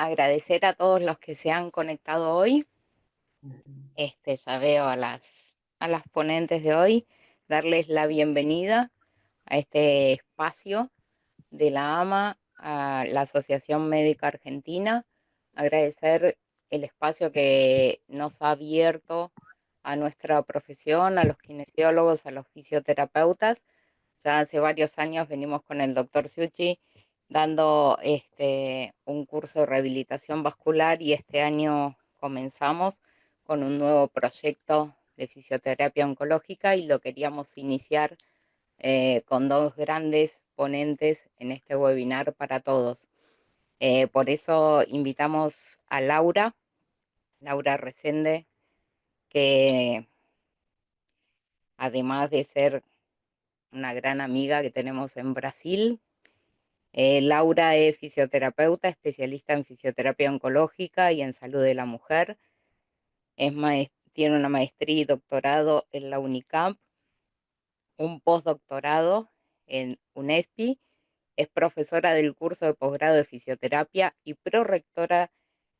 agradecer a todos los que se han conectado hoy. Ya veo a las ponentes de hoy, darles la bienvenida a este espacio de la AMA, a la Asociación Médica Argentina, agradecer el espacio que nos ha abierto a nuestra profesión, a los kinesiólogos, a los fisioterapeutas. Ya hace varios años venimos con el doctor Ciucci dando un curso de rehabilitación vascular y este año comenzamos con un nuevo proyecto de fisioterapia oncológica y lo queríamos iniciar con dos grandes ponentes en este webinar para todos. Por eso invitamos a Laura Resende, que además de ser una gran amiga que tenemos en Brasil, Laura es fisioterapeuta, especialista en fisioterapia oncológica y en salud de la mujer. Tiene una maestría y doctorado en la UNICAMP, un postdoctorado en UNESPI. Es profesora del curso de posgrado de fisioterapia y prorectora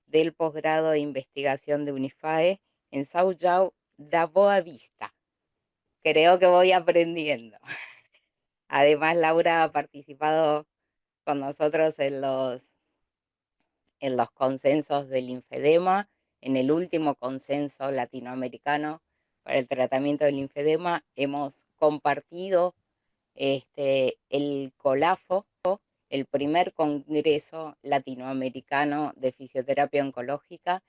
del posgrado de investigación de Unifae en São João da Boa Vista. Creo que voy aprendiendo. Además, Laura ha participado con nosotros en los consensos del linfedema, en el último consenso latinoamericano para el tratamiento del linfedema. Hemos compartido el COLAFO, el primer Congreso Latinoamericano de Fisioterapia Oncológica,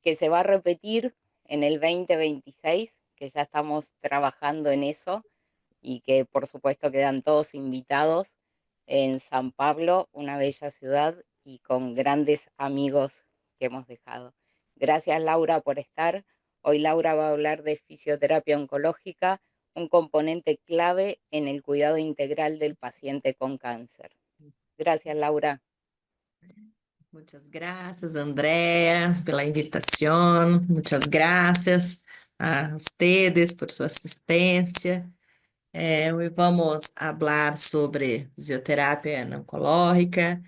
que se va a repetir en el 2026, que ya estamos trabajando en eso y que por supuesto quedan todos invitados en San Pablo, una bella ciudad y con grandes amigos que hemos dejado. Gracias Laura por estar. Hoy Laura va a hablar de fisioterapia oncológica, un componente clave en el cuidado integral del paciente con cáncer. Gracias Laura. Muchas gracias, Andrea, pela invitación. Muchas gracias a ustedes por su asistencia. Hoy vamos a hablar sobre fisioterapia oncológica,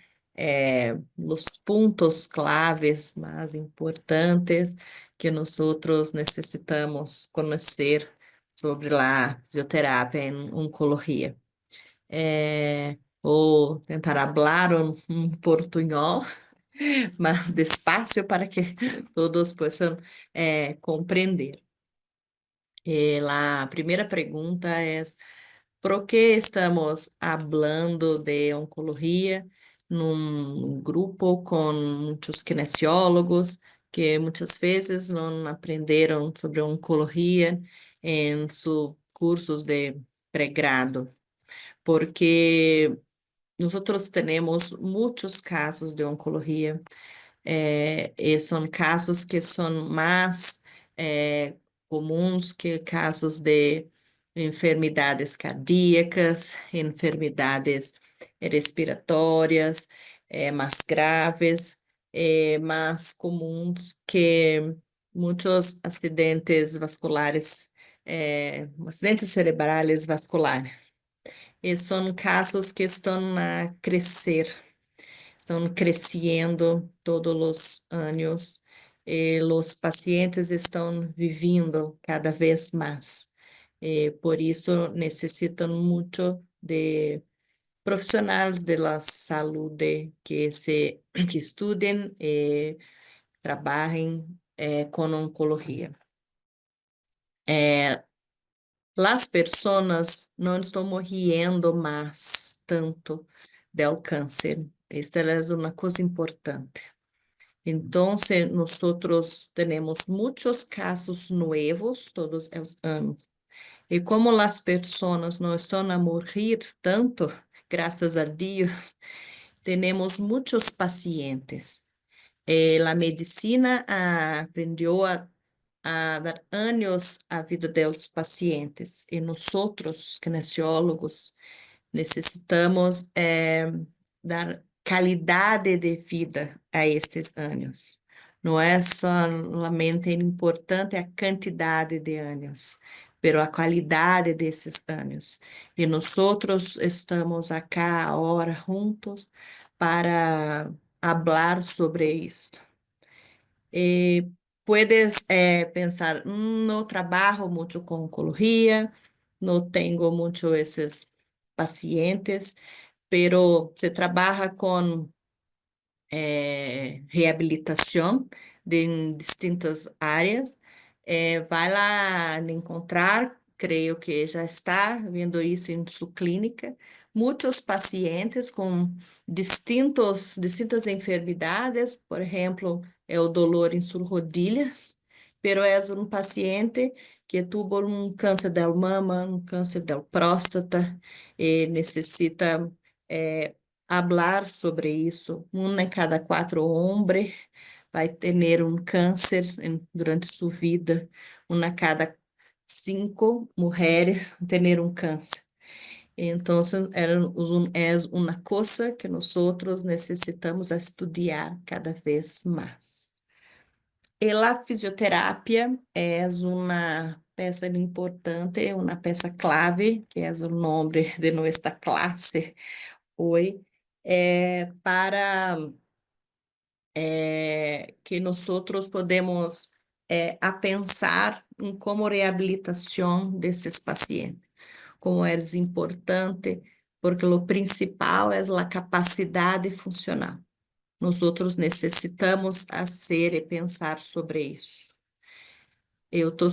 los puntos claves más importantes que nosotros necesitamos conocer sobre la fisioterapia en oncología. Vou tentar hablar portunhol más despacio para que todos possam compreender. A primeira pergunta é: por que estamos falando de oncologia num grupo com muitos kinesiólogos que muitas vezes não aprenderam sobre oncologia em seus cursos de pré-grado? Porque nós temos muitos casos de oncologia e são casos que são mais comuns que casos de enfermidades cardíacas, enfermidades respiratórias, mais graves, mais comuns que muitos acidentes vasculares, acidentes cerebrais vasculares. E são casos que estão a crescer. Estão crescendo todos os anos e os pacientes estão vivendo cada vez mais. Por isso, necessitam muito de profissionais da saúde que estudem e trabalhem com oncologia. As pessoas não estão morrendo mais tanto do câncer. Esta é uma coisa importante. Então, nós temos muitos casos novos todos os anos. E como as pessoas não estão a morrer tanto, graças a Deus, temos muitos pacientes. A medicina aprendeu a dar anos à vida dos pacientes. E nós, kinesiólogos, necessitamos dar qualidade de vida a estes anos. Não é somente importante a quantidade de anos, mas a qualidade desses anos. E nós estamos aqui agora juntos para hablar sobre esto. Puedes pensar, no trabajo mucho con oncología, no tengo mucho esos pacientes, pero se trabaja con reabilitação em distintas áreas. Vai lá encontrar, creio que já está vendo isso em sua clínica, muitos pacientes com distintas enfermidades, por exemplo, é o dolor em suas rodilhas, pero é um paciente que tuvo um câncer da mama, um câncer da próstata, e necessita hablar sobre isso. Em cada 4 homens vai ter um câncer durante sua vida. Uma a cada 5 mulheres ter um câncer. Então, é uma coisa que nós necessitamos estudar cada vez mais. E a fisioterapia é uma peça importante, uma peça clave, que é o nome de nossa classe hoje, para que nós podemos a pensar em como reabilitação desses pacientes, como é importante, porque o principal é a capacidade funcional. Nós necessitamos fazer e pensar sobre isso. Eu estou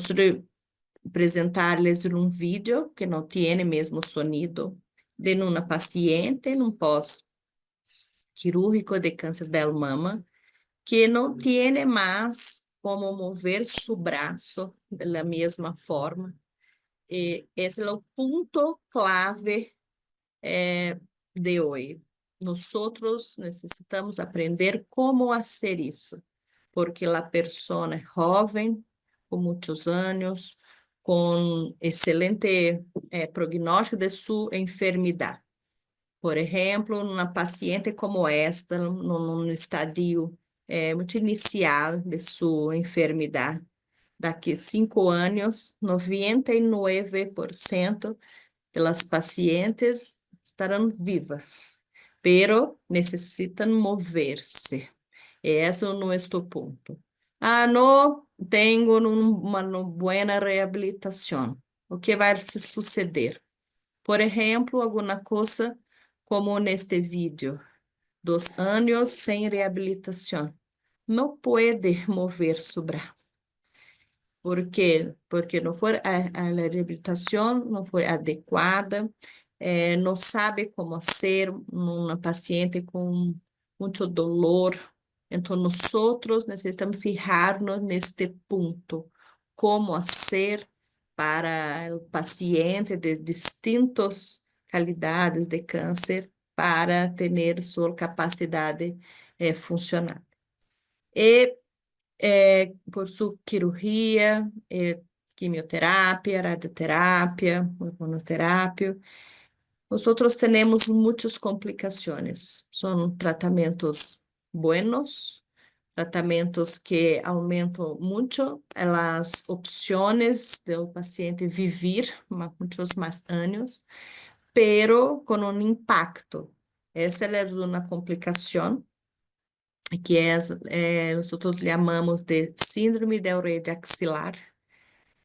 apresentar-lhes um vídeo que não tem mesmo sonido de uma paciente num pós-quirúrgico de câncer da mama, que não tem mais como mover seu braço da mesma forma. E esse é o ponto clave de hoje. Nós necessitamos aprender como fazer isso, porque a pessoa é jovem, com muitos anos, com excelente prognóstico de sua enfermidade. Por exemplo, uma paciente como esta, num estadio muito inicial de sua enfermidade, daqui a 5 anos, 99% das pacientes estarão vivas, pero necessitam mover-se. Esse é o nosso ponto. Não tenho uma boa reabilitação. O que vai se suceder? Por exemplo, alguma coisa como neste vídeo, 2 anos sem reabilitação. Não pode mover seu braço. ¿Por quê? Porque não foi a reabilitação não foi adequada, não sabe como ser uma paciente com muito dolor. Então, nós necessitamos fijar-nos neste ponto, como ser para o paciente de distintas qualidades de câncer para ter sua capacidade funcional. E por sua cirurgia, quimioterapia, radioterapia, hormonoterapia. Nós temos muitas complicações. São tratamentos buenos, tratamentos que aumentam muito as opções do paciente viver muitos mais anos, pero com um impacto. Essa é uma complicação que nosotros llamamos de síndrome de orelha axilar,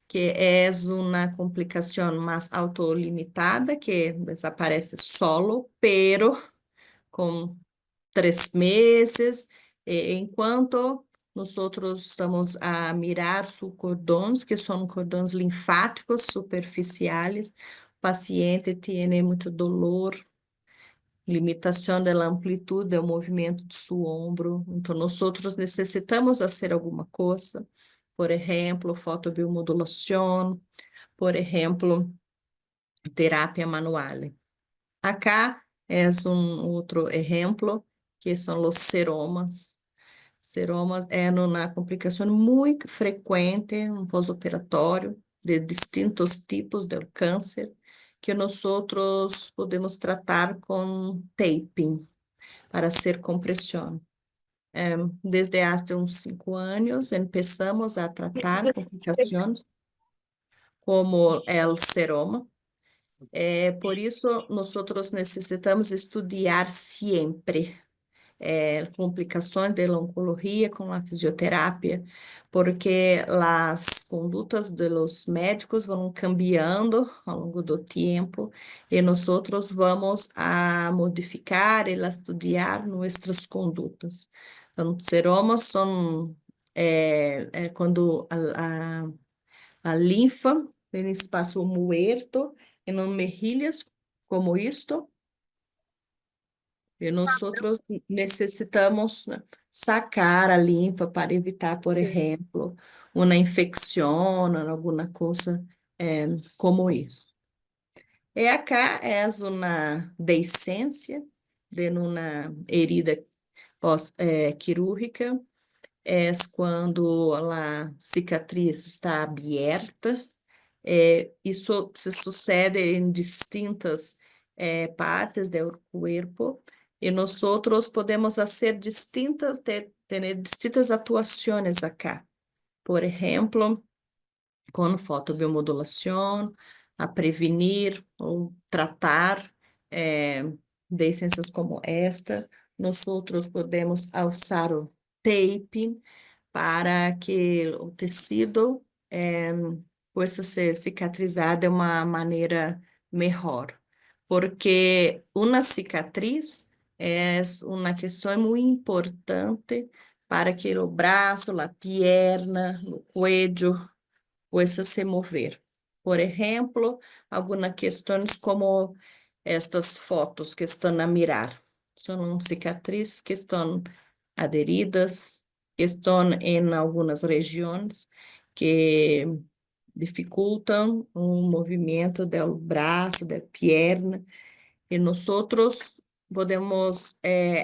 que é uma complicação mais autolimitada, que desaparece solo, pero com 3 meses, enquanto nós estamos a mirar sus cordões, que são cordões linfáticos superficiais, o paciente tem muito dolor, limitação da amplitude do movimento de seu ombro. Então, nós necessitamos fazer alguma coisa, por exemplo, fotobiomodulação, por exemplo, terapia manual. Acá é outro exemplo, que são os seromas. Seromas é uma complicação muito frequente no pós-operatório de distintos tipos de câncer, que nós podemos tratar com taping para hacer compressão. Desde há uns 5 anos, começamos a tratar complicações como o seroma. Por isso, nós necessitamos estudar sempre complicações da oncologia com a fisioterapia, porque as condutas dos médicos vão cambiando ao longo do tempo e nós outros vamos a modificar e a estudar nossas condutas. Então, seromas são quando a linfa tem espaço muerto em mejilhas como isto, e nós outros necessitamos, né, sacar a linfa para evitar, por Sí. exemplo, uma infecção, alguma coisa como isso. E acá é uma deiscência de uma herida quirúrgica, é quando a cicatriz está aberta. Isso se sucede em distintas partes do corpo e nós outros podemos fazer ter distintas atuações acá. Por exemplo, com fotobiomodulação, a prevenir ou tratar eh, doenças como esta. Nós outros podemos usar o tape para que o tecido possa ser cicatrizado de uma maneira melhor. Porque uma cicatriz é uma questão muito importante para que o braço, a perna, o cuello possa se mover. Por exemplo, algumas questões como estas fotos que estão a mirar. São cicatrizes que estão aderidas, que estão em algumas regiões que dificultam o movimento do braço, da perna, e nós outros podemos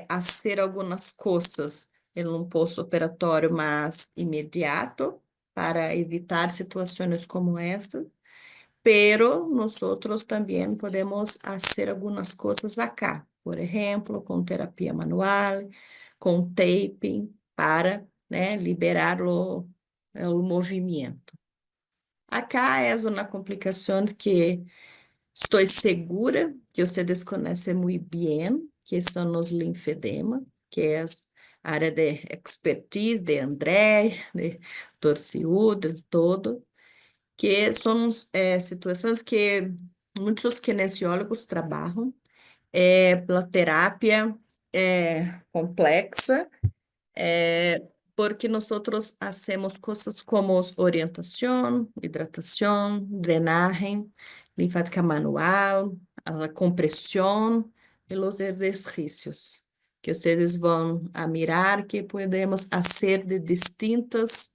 fazer algumas coisas em um pós-operatório mais imediato para evitar situações como esta, pero nosotros também podemos fazer algumas coisas acá, por exemplo, com terapia manual, com taping, para, né, liberar o movimento. Acá é uma complicação que estou segura que você desconhece muito bem, que são os linfedema, que é a área de expertise de André, de Torciú, de todo, que são situações que muitos kinesiólogos trabalham, pela terapia complexa, porque nós outros hacemos coisas como orientação, hidratação, drenagem, linfática manual, a compressão e os exercícios, que vocês vão a mirar que podemos fazer de distintas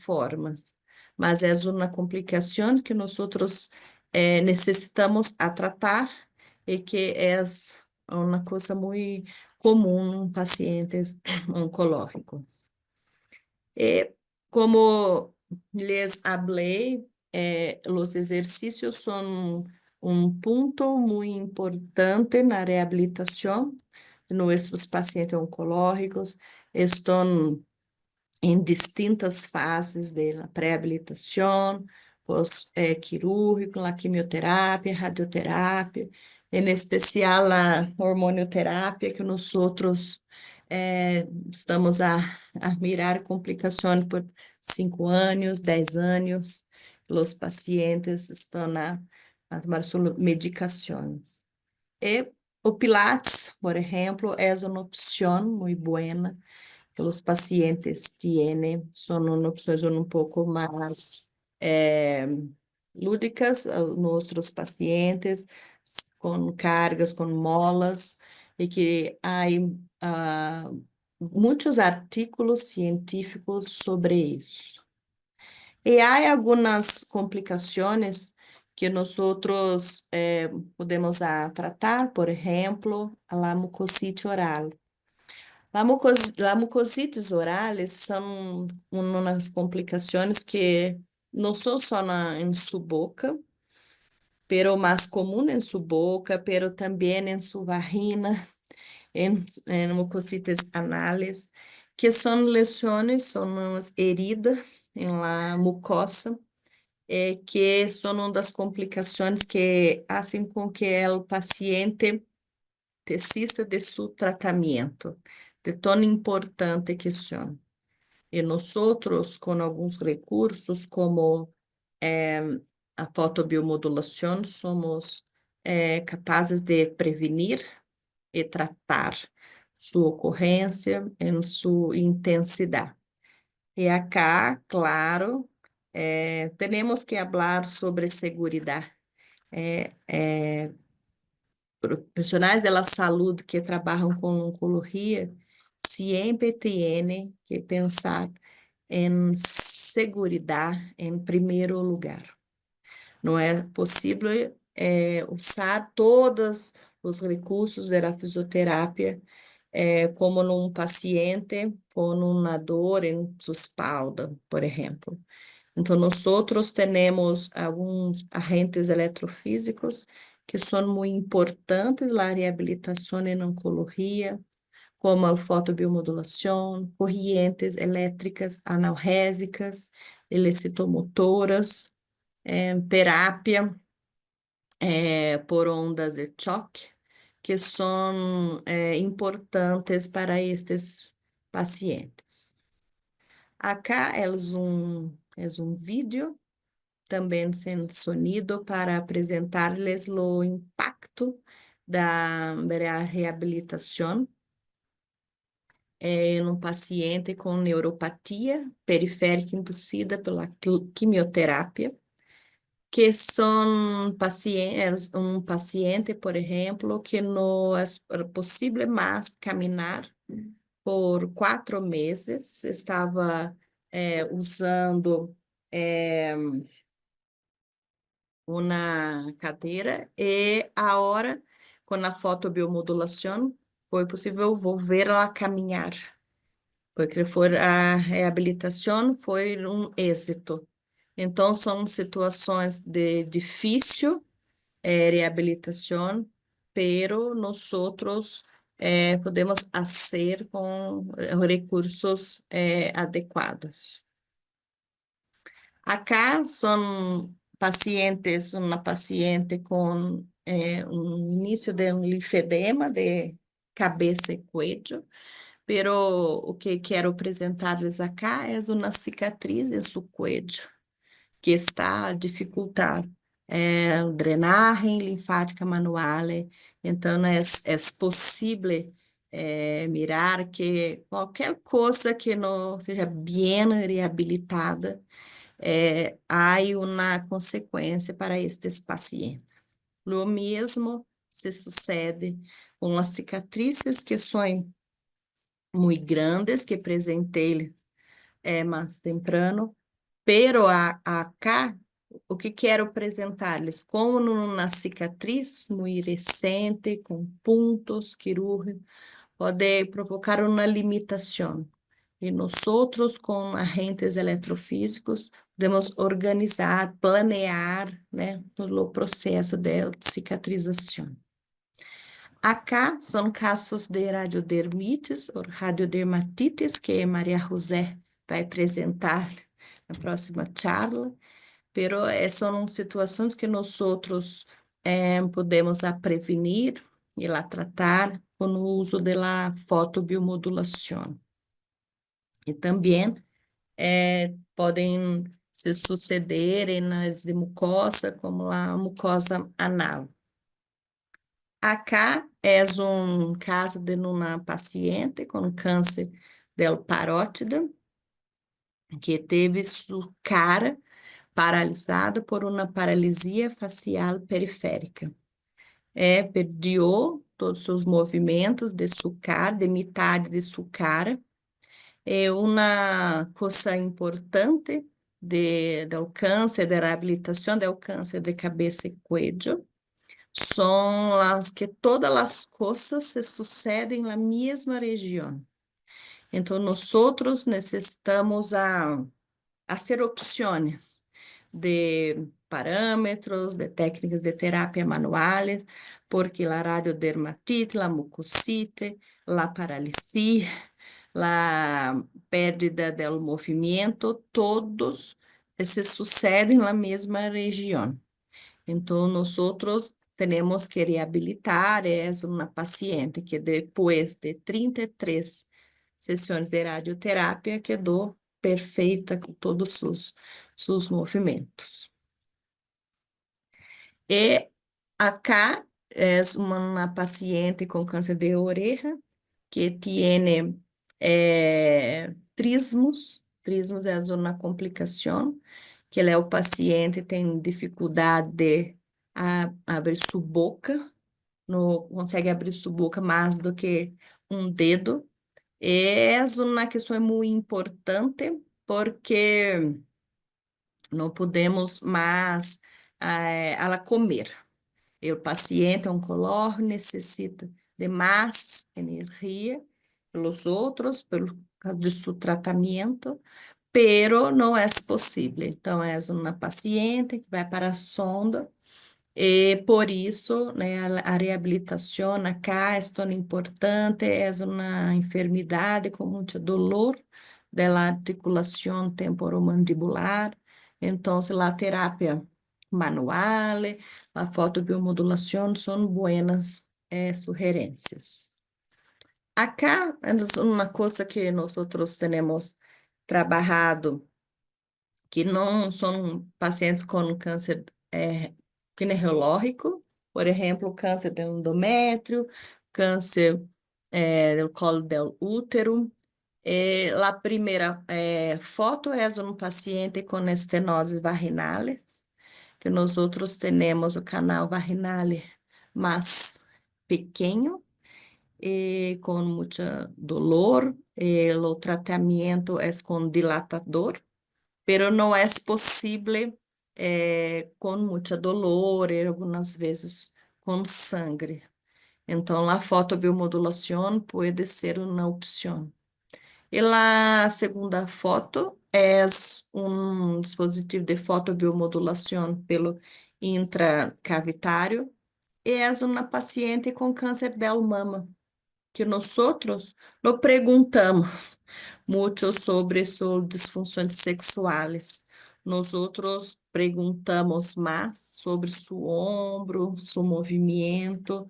formas. Mas é uma complicação que nós outros necessitamos a tratar e que é uma coisa muito comum em pacientes oncológicos. E como les hablé, os exercícios são um ponto muito importante na reabilitação de nossos pacientes oncológicos. Estão em distintas fases da pré-habilitação, pós-quirúrgico, a quimioterapia, radioterapia, em especial a hormonioterapia, que nós outros estamos a mirar complicações por 5 anos, 10 anos, os pacientes estão a tomar suas medicações. E o Pilates, por exemplo, é uma opção muito boa que os pacientes têm, são opções um pouco mais lúdicas aos nossos pacientes, com cargas, com molas, e que há muitos artigos científicos sobre isso. E há algumas complicações que nós outros podemos tratar, por exemplo, a mucosite oral. A mucosites orais são umas complicações que não são só em sua boca, pero mais comum em sua boca, pero também em sua vagina, em mucosites anales, que são lesões, são umas heridas em la mucosa, que são uma das complicações que fazem com que o paciente de su tratamiento, de tão importante que são. E nós, com alguns recursos, como a fotobiomodulação, somos capazes de prevenir e tratar sua ocorrência em sua intensidade. E acá, claro, temos que falar sobre segurança. Profissionais da saúde que trabalham com oncologia sempre têm que pensar em segurança em primeiro lugar. Não é possível usar todos os recursos da fisioterapia como num paciente com uma dor em sua espalda, por exemplo. Então, nós temos alguns agentes eletrofísicos que são muito importantes na reabilitação em oncologia, como a fotobiomodulação, correntes elétricas analgésicas, electromotoras, terapia por ondas de choque, que são importantes para estes pacientes. Acá é um vídeo também sem sonido para apresentar-lhes o impacto da reabilitação em um paciente com neuropatia periférica induzida pela quimioterapia, que são pacientes, um paciente, por exemplo, que não é possível mais caminhar por 4 meses, estava usando uma cadeira e agora, com a fotobiomodulação, foi possível volver a caminhar, porque a reabilitação foi um êxito. Então, são situações de difícil reabilitação, pero nós podemos fazer com recursos adequados. Acá são pacientes, uma paciente com um início de um linfedema de cabeça e cuello, pero o que quero apresentar-lhes acá é uma cicatriz em seu cuello, que está a dificultar drenagem linfática manual. Então, é possível mirar que qualquer coisa que não seja bem reabilitada, há uma consequência para estes pacientes. O mesmo se sucede com as cicatrizes que são muito grandes, que apresentei mais temprano, pero acá, o que quero apresentar-lhes, como numa cicatriz muito recente, com pontos quirúrgicos, pode provocar uma limitação. E nós, com agentes eletrofísicos, podemos organizar, planear, né, o processo de cicatrização. Acá são casos de radiodermites ou radiodermatites, que Maria José vai apresentar na próxima charla, pero são situações que nós podemos prevenir e lá tratar com o uso da fotobiomodulação. E também podem se suceder nas de mucosa, como a mucosa anal. Acá é um caso de uma paciente com câncer del parótida, que teve sua cara paralisada por uma paralisia facial periférica. Perdeu todos os seus movimentos de sua cara, de metade de sua cara. Uma coisa importante do câncer, da reabilitação do câncer de cabeça e cuello, são as que todas as coisas se sucedem na mesma região. Então, nós necessitamos fazer opções de parâmetros, de técnicas de terapia manuais, porque a radiodermatite, a mucosite, a paralisia, a perda do movimento, todos se sucedem na mesma região. Então, nós temos que reabilitar. É uma paciente que depois de 33 sessões de radioterapia quedou perfeita com todos os movimentos. E acá é uma paciente com câncer de orelha que tem trismos. Trismos é uma complicação que ele é o paciente tem dificuldade de abrir sua boca, não consegue abrir sua boca mais do que um dedo. É uma questão muito importante porque não podemos mais ela comer. E o paciente oncológico necessita de mais energia pelos outros, pelo causa de seu tratamento, pero não é possível. Então, é uma paciente que vai para a sonda e por isso, né, a reabilitação acá é tão importante, é uma enfermidade com muito dolor da articulação temporomandibular. Então, a terapia manual, a fotobiomodulação são buenas sugerências. Acá, é uma coisa que nós temos trabalhado que não são pacientes com câncer ginecológico, por exemplo, câncer de endométrio, câncer do colo do útero. A primeira foto é um paciente com estenoses vaginales, que nós outros temos o canal vaginal mais pequeno e com muito dolor. O tratamento é com dilatador, pero não é possível com muita dolor e algumas vezes com sangue. Então, a fotobiomodulação pode ser uma opção. E a segunda foto é um dispositivo de fotobiomodulação pelo intracavitário e é uma paciente com câncer de mama que nós outros não perguntamos muito sobre suas disfunções sexuais. Nós outros perguntamos mais sobre seu ombro, seu movimento,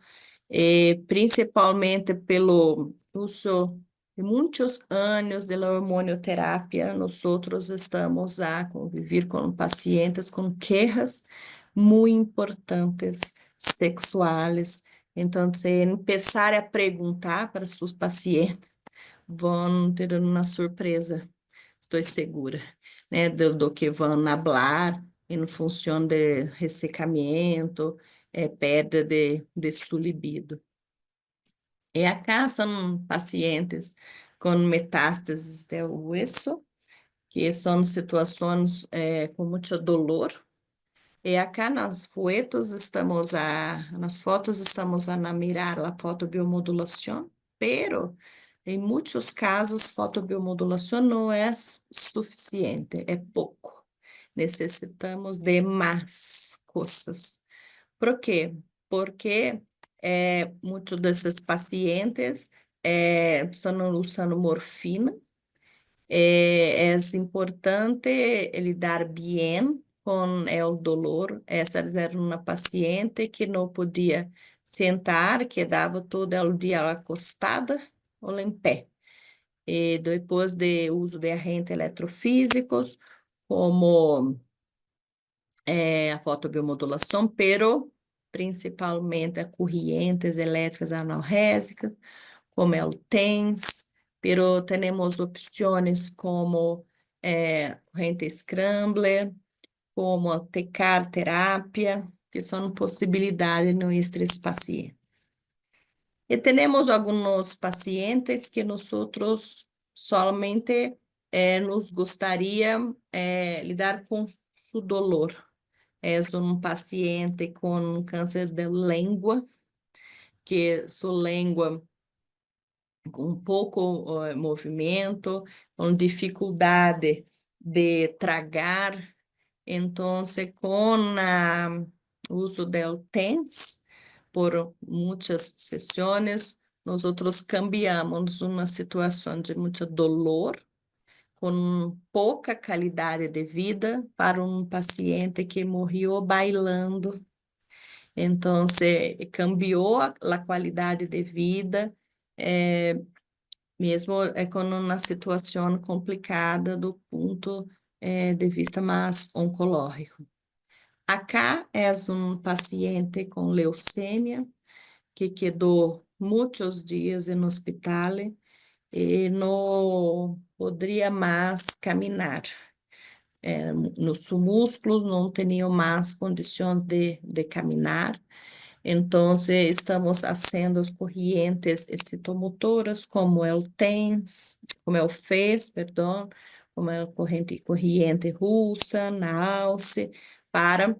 principalmente pelo uso de muitos anos de hormonioterapia. Nós outros estamos a conviver com pacientes com queixas muito importantes sexuais. Então, se começar a perguntar para seus pacientes, vão ter uma surpresa, estou segura, né, do que vão falar em função de ressecamento, perda de sua libido. E acá são pacientes com metástases do osso, que são situações com muito dolor. E acá nas fotos estamos a mirar a fotobiomodulação, pero em muitos casos fotobiomodulação não é suficiente, é pouco. Necessitamos de mais coisas. Por quê? Porque muitos desses pacientes estão usando morfina. É importante lidar bem com o dolor. Essa era uma paciente que não podia sentar, quedava todo o dia acostada ou em pé. E depois do uso de agentes eletrofísicos, como a fotobiomodulação, pero principalmente a correntes elétricas analgésicas, como é o TENS, pero temos opções como corrente Scrambler, como a TECAR terapia, que são possibilidades nesses pacientes. E temos alguns pacientes que nós somente nos gostaria lidar com seu dolor. É um paciente com câncer de língua, que sua língua com pouco movimento, com dificuldade de tragar. Então, com o uso do TENS, por muitas sessões, nós outros cambiamos uma situação de muito dolor, com pouca qualidade de vida, para um paciente que morreu bailando. Então, cambiou a qualidade de vida, mesmo com uma situação complicada do ponto de vista mais oncológico. Acá é um paciente com leucemia que quedou muitos dias no hospital e não poderia mais caminhar. Nos músculos não tinham mais condições de caminhar. Então, estamos fazendo as correntes excitomotoras, como é o TENS, como é o FES, perdão, como é a corrente russa, na alce, para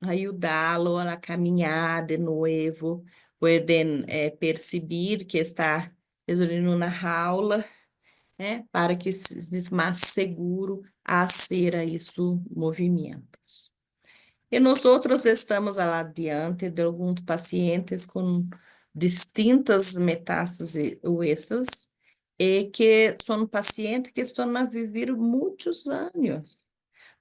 ajudá-lo a caminhar de novo. Podem perceber que está resolvendo na aula, né, para que seja mais seguro a ser isso movimentos. E nós outros estamos lá diante de alguns pacientes com distintas metástases huesas e que são pacientes que estão a viver muitos anos.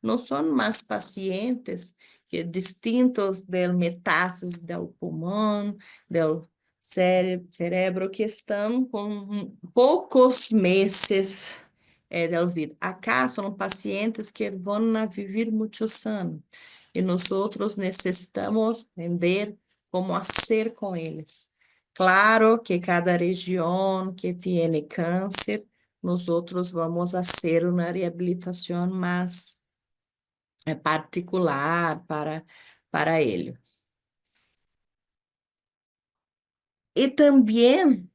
Não são mais pacientes que distintos de metástases do pulmão, do cérebro, que estão com poucos meses de vida. Acá são pacientes que vão a viver muitos anos e nós outros necessitamos entender como fazer com eles. Claro que cada região que tem câncer, nós outros vamos fazer uma reabilitação mais particular para ele. E também,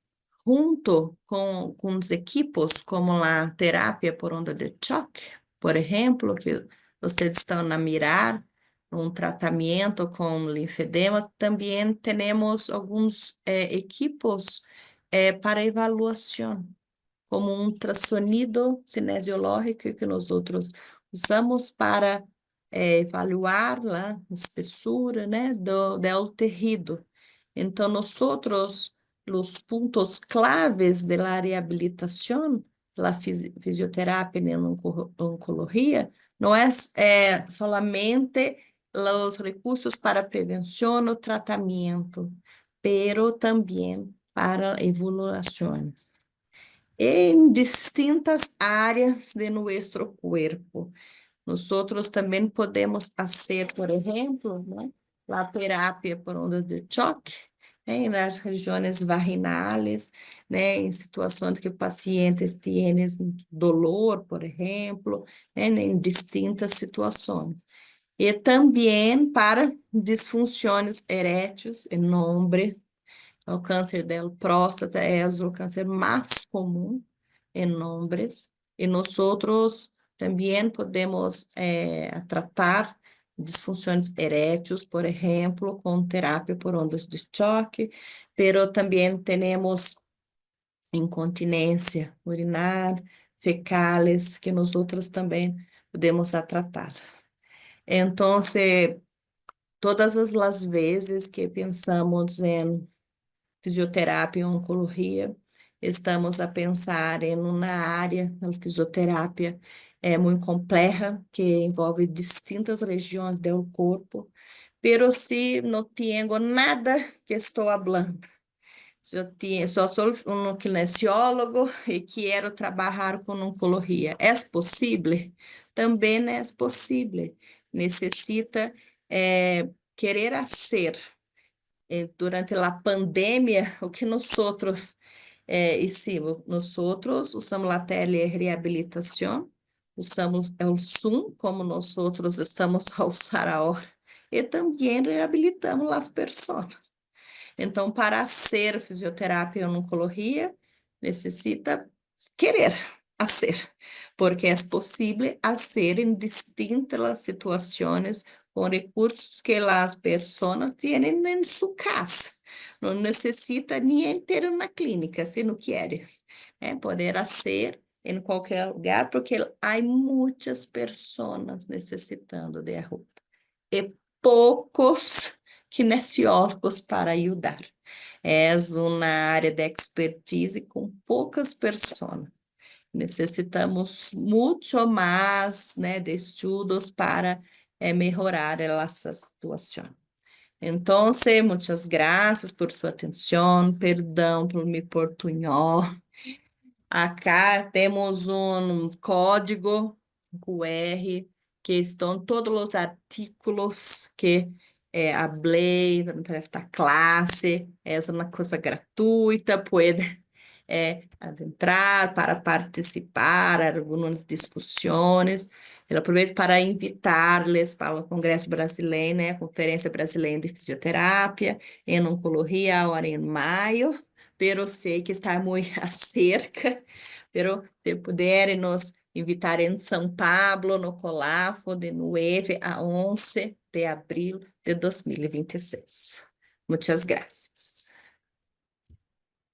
junto com os equipos, como a terapia por onda de choque, por exemplo, que vocês estão a mirar, um tratamento com linfedema, também temos alguns equipos para avaliação, como um ultrassonido cinesiológico que nós outros usamos para avaliar a espessura, né, do tecido. Então, nós outros, os pontos claves da reabilitação, da fisioterapia em oncologia, não é solamente os recursos para prevenção ou tratamento, pero também para evaluações em distintas áreas de nosso corpo. Nosotros também podemos fazer, por exemplo, né, a terapia por ondas de choque, né, nas regiões vaginais, né, em situações que pacientes têm dolor, por exemplo, né, em distintas situações. E também para disfunções eréteis em homens. O câncer da próstata é o câncer mais comum em homens. E nós outros também podemos tratar disfunções eréteis, por exemplo, com terapia por ondas de choque, pero também temos incontinência urinar, fecales, que nós outros também podemos tratar. Então, todas as vezes que pensamos em fisioterapia e oncologia, estamos a pensar em uma área da fisioterapia muito complexa, que envolve distintas regiões do corpo, pero se não tenho nada que estou falando, só sou um kinesiólogo e quero trabalhar com oncologia. É possível? Também é possível. Necessita querer ser durante a pandemia, o que nós outros hicimos? Nós outros usamos a telereabilitação, usamos o Zoom, como nós outros estamos a usar agora, e também reabilitamos as pessoas. Então, para ser fisioterapia em oncologia, necessita querer ser, porque é possível ser em distintas situações com recursos que as pessoas têm em sua casa. Não necessita nem ter uma clínica, se não queres. Poder ser em qualquer lugar, porque há muitas pessoas necessitando de ajuda. E poucos kinesiólogos para ajudar. É uma área de expertise com poucas pessoas. Necessitamos muito mais, né, de estudos para melhorar essa situação. Entonces, muchas gracias por su atención, perdão por me portunhol. Acá temos um código QR que estão todos os artículos que hablei durante esta classe. É uma coisa gratuita, pode adentrar para participar de algumas discussões. Eu aproveito para invitar-les para o Congresso Brasileiro, né, a Conferência Brasileira de Fisioterapia, em Oncologia, agora em maio, pero sei que está muito cerca, pero se puderem nos invitar em São Paulo, no Colafo, de 9 a 11 de abril de 2026. Muchas gracias.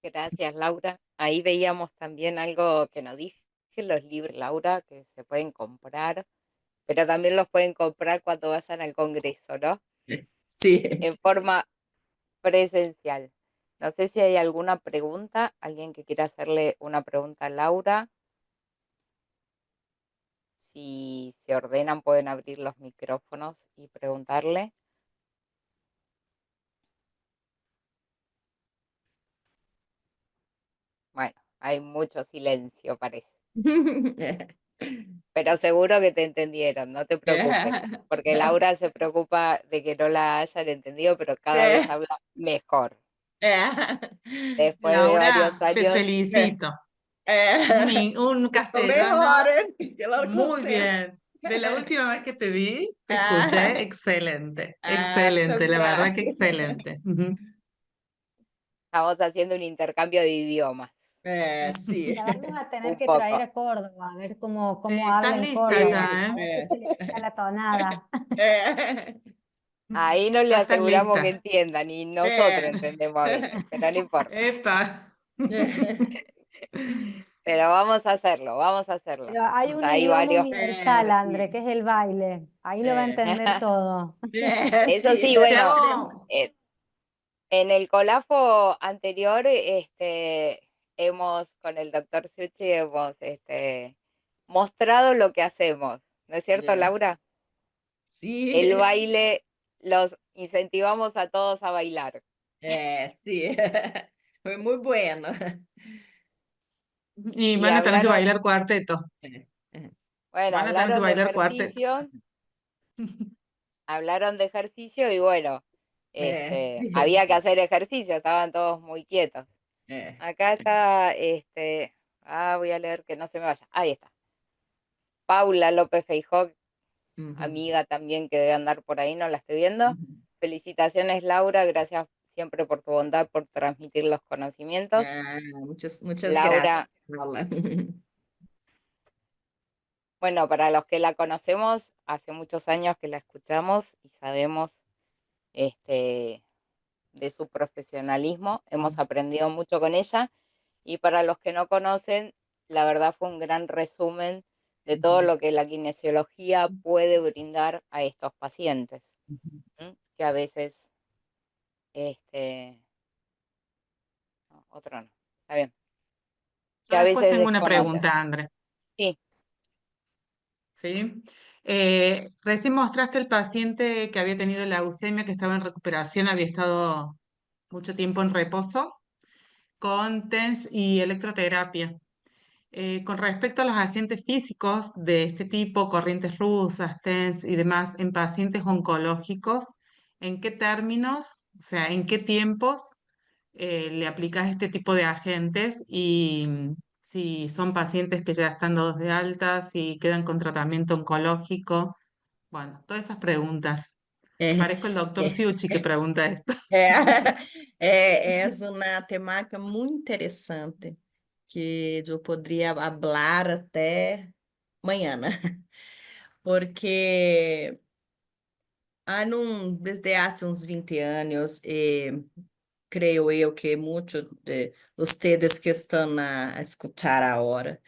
Gracias, Laura. Ahí veíamos también algo que nos dije, los libros, Laura, que se pueden comprar, pero también los pueden comprar cuando vayan al Congreso, ¿no? Sí. En forma presencial. No sé si hay alguna pregunta, alguien que quiera hacerle una pregunta a Laura. Si se ordenan, pueden abrir los micrófonos y preguntarle. Bueno, hay mucho silencio, parece. Pero seguro que te entendieron, no te preocupes, porque Laura se preocupa de que no la hayan entendido, pero cada vez habla mejor. Después de varios Laura, te años, felicito. Un Estou castellano melhor, hein? Claro que muy você. bien. De la última vez que te vi, te escuché, excelente, Muitas excelente, la verdad que graças. excelente. Ujú. estamos haciendo un intercambio de idiomas, Sim. La vamos a tener un que traer poco. a Córdoba, a ver Sí, cómo habla estás en lista Córdoba, Sim. ya, a ¿eh? ver si se le quita la tonada. Ahí no le Ya estás aseguramos que lista. entiendan, y nosotros É. entendemos a veces, pero no importa. Epa. Pero vamos a hacerlo, vamos a hacerlo. Pero hay un Ya hay idioma varios. universal, André, que Sim. es el baile. Ahí lo va a É. entender todo. Eso Sim. sí, Te bueno, hago, eh, en el colafo anterior, hemos, con el doctor Suchi, hemos mostrado lo que hacemos, ¿no es cierto, É. Laura? El Sim. baile, los incentivamos a todos a bailar. É, sim. Foi muito bueno. y Y van a tener que hablaron, bailar cuarteto. É. É. bueno, Van a tener que hablaron de bailar cuarteto. ejercicio, hablaron de ejercicio y bueno, É, había sim. que hacer ejercicio, estaban todos muy quietos. É. Acá está, voy a leer que no se me vaya. Ahí está. Paula López Feijó, Uhum. amiga también que debe andar por ahí, no la estoy viendo. Uhum. Felicitaciones, Laura, gracias siempre por tu bondad, por transmitir los conocimientos. Muitas Laura, graças, Paula. bueno, para los que la conocemos, hace muchos años que la escuchamos y sabemos este, de su profesionalismo, hemos aprendido mucho con ella. Y para los que no conocen, la verdad fue un gran resumen de todo Uhum. lo que la kinesiología puede brindar a estos pacientes, Uhum. que a veces, no, otro no, está bien, que Yo a después veces tengo una desconocen. pregunta, André. Sí, ¿Sí? Recién mostraste el paciente que había tenido la leucemia, que estaba en recuperación, había estado mucho tiempo en reposo, con TENS y electroterapia. Con respecto a los agentes físicos de este tipo, corrientes rusas, TENS y demás, en pacientes oncológicos, ¿en qué términos, o sea, en qué tiempos le aplicas este tipo de agentes y si son pacientes que ya están dados de alta, si quedan con tratamiento oncológico? Bueno, todas esas preguntas. É, Parezco el doctor é, Siuchi que pregunta esto. é, é uma temática muito interessante que eu poderia falar até amanhã, né? Porque desde há uns 20 anos, creio eu que muitos de vocês que estão a escutar agora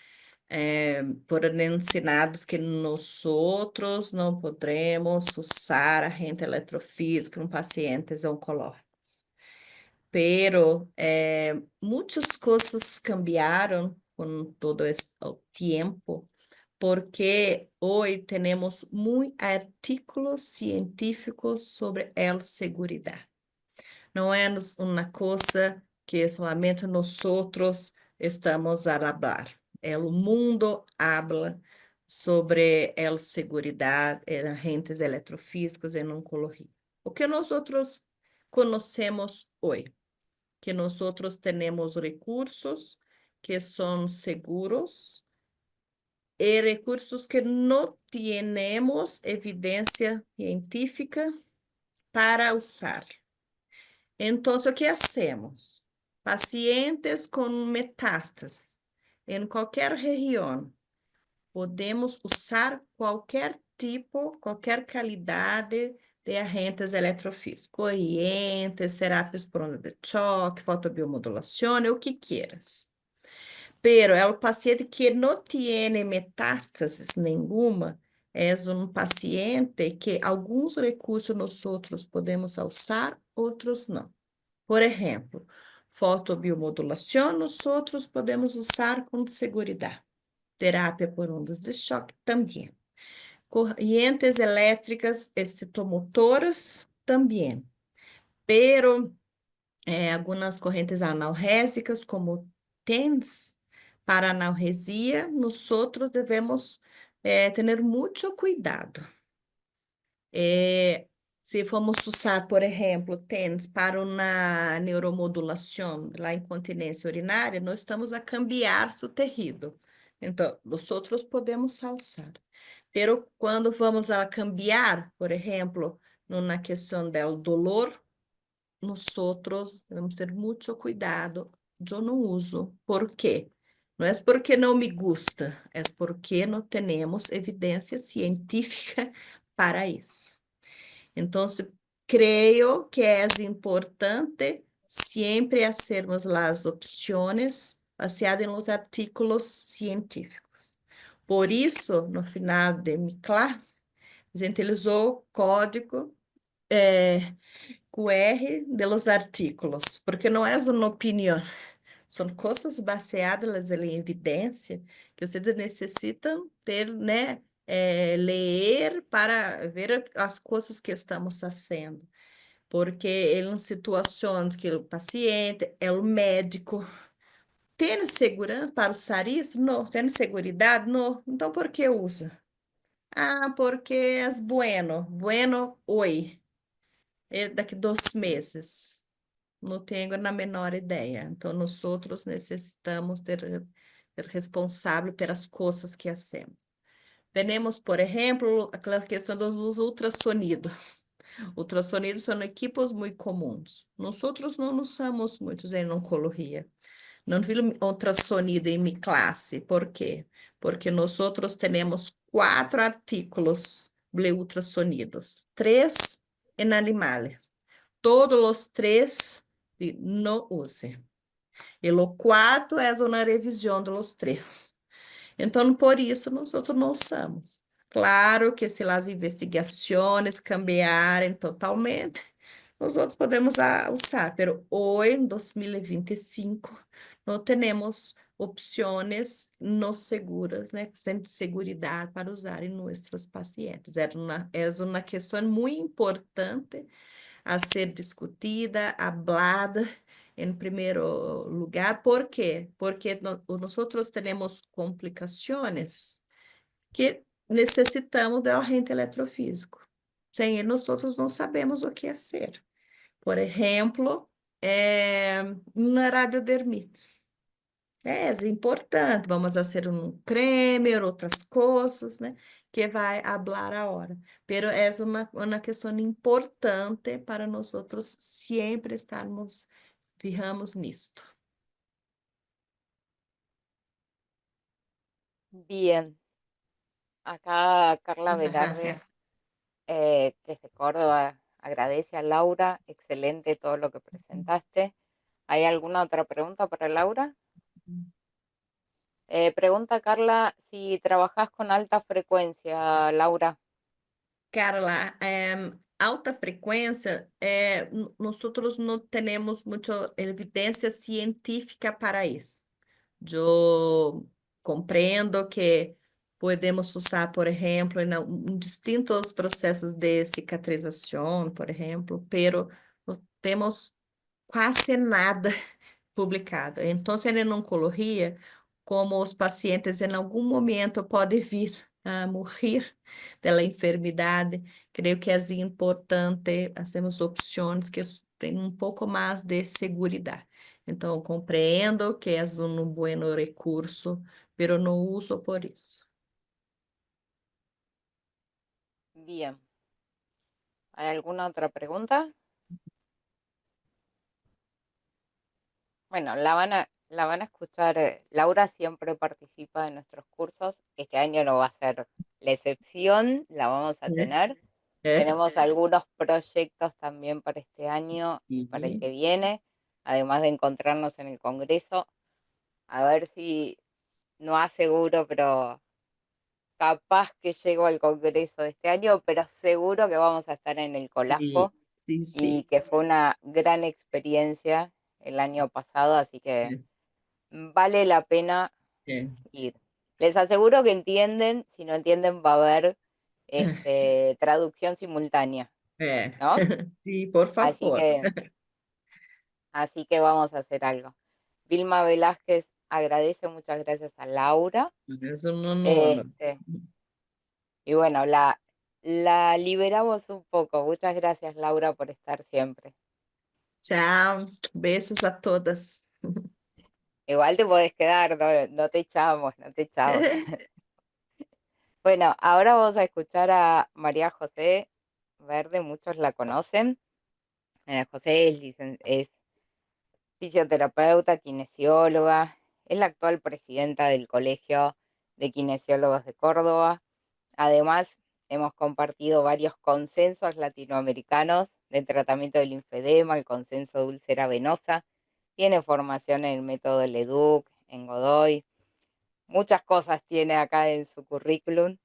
foram ensinados que nós outros não podemos usar agente eletrofísico em pacientes oncológicos. Pero muitas coisas cambiaram com todo esse o tempo, porque hoje temos muitos artículos científicos sobre a segurança. Não é uma coisa que solamente nós estamos a falar. O mundo habla sobre a segurança em agentes eletrofísicos em oncologia. O que nós conhecemos hoje? Que nós temos recursos que são seguros e recursos que não temos evidência científica para usar. Então, o que hacemos? Pacientes com metástases em qualquer região, podemos usar qualquer tipo, qualquer qualidade de agentes eletrofísicos, correntes, terapias por onda de choque, fotobiomodulação, o que quieras. Pero é o paciente que não tem metástases nenhuma, é um paciente que alguns recursos nós podemos usar, outros não. Por exemplo, fotobiomodulação, nós podemos usar com segurança. Terapia por ondas de choque também. Correntes elétricas excitomotoras também. Pero algumas correntes analgésicas, como TENS, para analgesia, nós devemos ter muito cuidado. Se formos usar, por exemplo, TENS para uma neuromodulação, lá incontinência urinária, nós estamos a cambiar seu terrível. Então, nós podemos usar. Pero quando vamos a cambiar, por exemplo, na questão do dolor, nós devemos ter muito cuidado. Eu não uso. Por quê? Não é porque não me gusta, é porque não temos evidência científica para isso. Então, creio que é importante sempre fazermos as opções baseadas nos artigos científicos. Por isso, no final de minha classe, a gente utilizou o código QR de los artículos, porque não é uma opinião, são coisas baseadas em evidência que vocês necessitam ter, né? Ler para ver as coisas que estamos fazendo. Porque em situações que o paciente, o médico, tem segurança para usar isso? Não. Tem segurança? Não. Então, por que usa? Ah, porque é bueno. Bueno hoje. Daqui 2 meses. Não tenho a menor ideia. Então, nós necessitamos ser responsável pelas coisas que hacemos. Temos, por exemplo, aquela questão dos ultrassonidos. Ultrassonidos são equipos muito comuns. Nós não usamos muitos em oncologia. Não vi ultrassonido em minha classe. Por quê? Porque nós temos 4 artículos de ultrassonidos. 3 em animais. Todos os 3 não use. E o 4 é uma revisão dos 3. Então, por isso, nós não usamos. Claro que se as investigações cambiarem totalmente, nós podemos usar, mas hoje, em 2025, não temos opções não seguras, né, sem segurança para usar em nossos pacientes. É uma questão muito importante a ser discutida, hablada em primeiro lugar. ¿Por quê? Porque nós temos complicações que necessitamos do agente eletrofísico. Sem ele, nós não sabemos o que fazer. Por exemplo, uma radiodermite. É importante, vamos fazer um creme, outras coisas, né? Que vai falar a hora. Pero é uma questão importante para nós sempre estarmos, fijamos nisto. Bien, acá Carla Muchas Velarde, gracias. desde Córdoba, agradece a Laura, excelente todo lo que presentaste. ¿Hay alguna otra pregunta para Laura? Pregunta Carla si trabajas con alta frecuencia, Laura. Carla, alta frequência, nós não temos muita evidência científica para isso. Eu compreendo que podemos usar, por exemplo, em distintos processos de cicatrização, por exemplo, pero não temos quase nada publicado. Então, em oncologia, como os pacientes em algum momento podem vir a morrer da enfermidade, creio que é importante fazermos opções que tenham um pouco mais de segurança. Então, compreendo que é um bom recurso, pero não uso por isso. Bien. ¿Hay alguna otra pregunta? Bueno, la van a escuchar. Laura siempre participa en nuestros cursos. Este año no va a ser la excepción, la vamos a tener. Tenemos algunos proyectos también para este año y para el que viene, además de encontrarnos en el Congreso. A ver si, no aseguro, pero capaz que llego al Congreso de este año, pero seguro que vamos a estar en el Sim, Colaspo sim, y sim. que fue una gran experiencia el año pasado, así que vale la pena É. ir. Les aseguro que entienden, si no entienden va a haber traducción simultánea, É. ¿no? Sim, por Así favor. que, así que vamos a hacer algo. Vilma Velázquez agradece, muchas gracias a Laura. És um nono. Este, y bueno, la liberamos un poco. Muchas gracias, Laura, por estar siempre. Tchau, beijos a todas. Igual te podés quedar, no, no te echamos, no te echamos. Bueno, ahora vamos a escuchar a María José Verde, muchos la conocen. María José es fisioterapeuta, kinesióloga, es la actual presidenta del Colegio de Kinesiólogos de Córdoba. Además, hemos compartido varios consensos latinoamericanos de tratamiento del linfedema, el consenso de úlcera venosa. Tiene formación en el método LEDUC, en Godoy. Muchas cosas tiene acá en su currículum,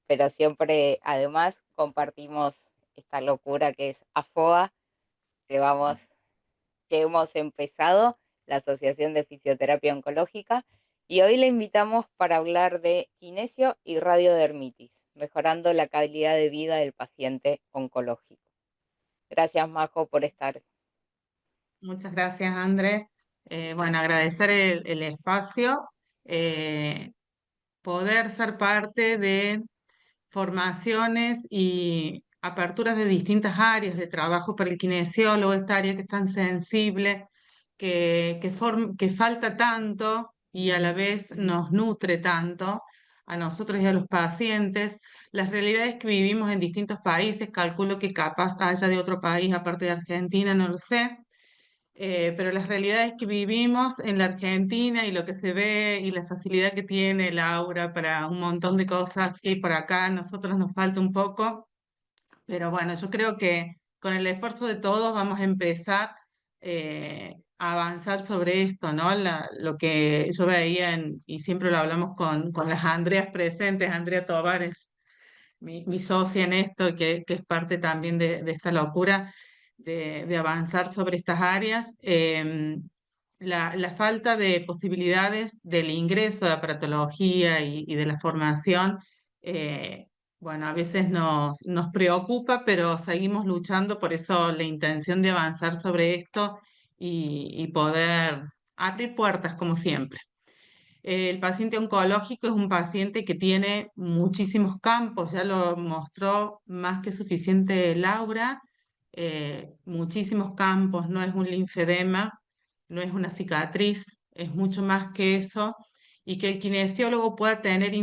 pero siempre, además, compartimos esta locura que es AFOA, que que hemos empezado, la Asociación de Fisioterapia Oncológica, y hoy le invitamos para hablar de kinesio y radiodermitis, mejorando la calidad de vida del paciente oncológico. Gracias, Majo, por estar. Muchas gracias, André. Bueno, agradecer el espacio, poder ser parte de formaciones y aperturas de distintas áreas de trabajo para el kinesiólogo, esta área que es tan sensible, que falta tanto y a la vez nos nutre tanto a nosotros y a los pacientes. Las realidades que vivimos en distintos países, calculo que capaz haya de otro país aparte de Argentina, no lo sé. Pero las realidades que vivimos en la Argentina y lo que se ve y la facilidad que tiene Laura para un montón de cosas que por acá a nosotros nos falta un poco, pero bueno, yo creo que con el esfuerzo de todos vamos a empezar a avanzar sobre esto, ¿no? Lo que yo veía y siempre lo hablamos con las Andreas presentes, Andrea Tovar es mi socia en esto, que es parte también de esta locura de avanzar sobre estas áreas. La falta de posibilidades del ingreso de aparatología y de la formación, bueno, a veces nos preocupa, pero seguimos luchando, por eso la intención de avanzar sobre esto y poder abrir puertas como siempre. El paciente oncológico es un paciente que tiene muchísimos campos, ya lo mostró más que suficiente Laura, muchísimos campos, no es un linfedema, no es una cicatriz, es mucho más que eso, y que el kinesiólogo pueda tener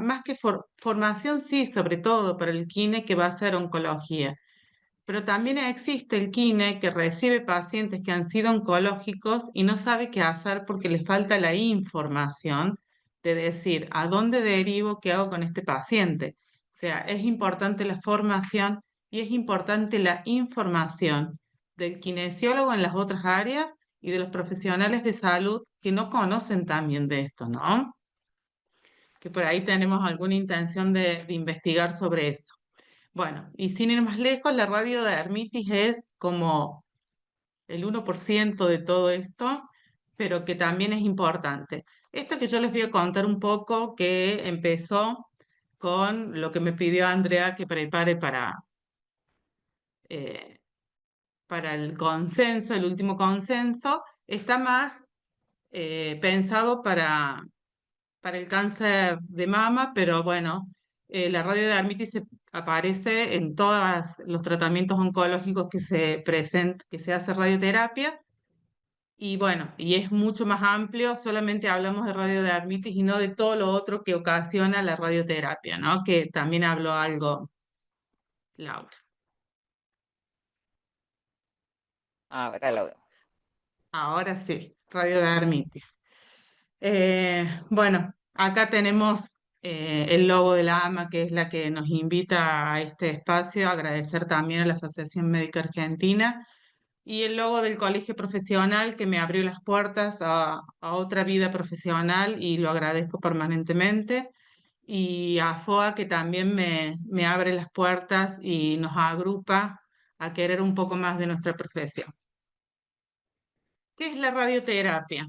más que formación, sí, sobre todo para el kine que va a hacer oncología, pero también existe el kine que recibe pacientes que han sido oncológicos y no sabe qué hacer porque le falta la información de decir a dónde derivo, qué hago con este paciente. O sea, es importante la formación y es importante la información del kinesiólogo en las otras áreas y de los profesionales de salud que no conocen también de esto, ¿no? Que por ahí tenemos alguna intención de investigar sobre eso. Bueno, y sin ir más lejos, la radiodermitis es como el 1% de todo esto, pero que también es importante. Esto que yo les voy a contar un poco, que empezó con lo que me pidió Andrea que prepare eh, para el consenso, el último consenso. Está más pensado para el cáncer de mama, pero bueno, la radiodermitis aparece en todos los tratamientos oncológicos que se hace radioterapia. Y bueno, y es mucho más amplio, solamente hablamos de radiodermitis y no de todo lo otro que ocasiona la radioterapia, ¿no? Que también habló algo Laura. Ahora lo vemos. Ahora sí, radiodermitis. Bueno, acá tenemos el logo de la AMA, que es la que nos invita a este espacio. Agradecer también a la Asociación Médica Argentina y el logo del colegio profesional que me abrió las puertas a otra vida profesional y lo agradezco permanentemente. Y a FOA que también me abre las puertas y nos agrupa a querer un poco más de nuestra profesión. ¿Qué es la radioterapia?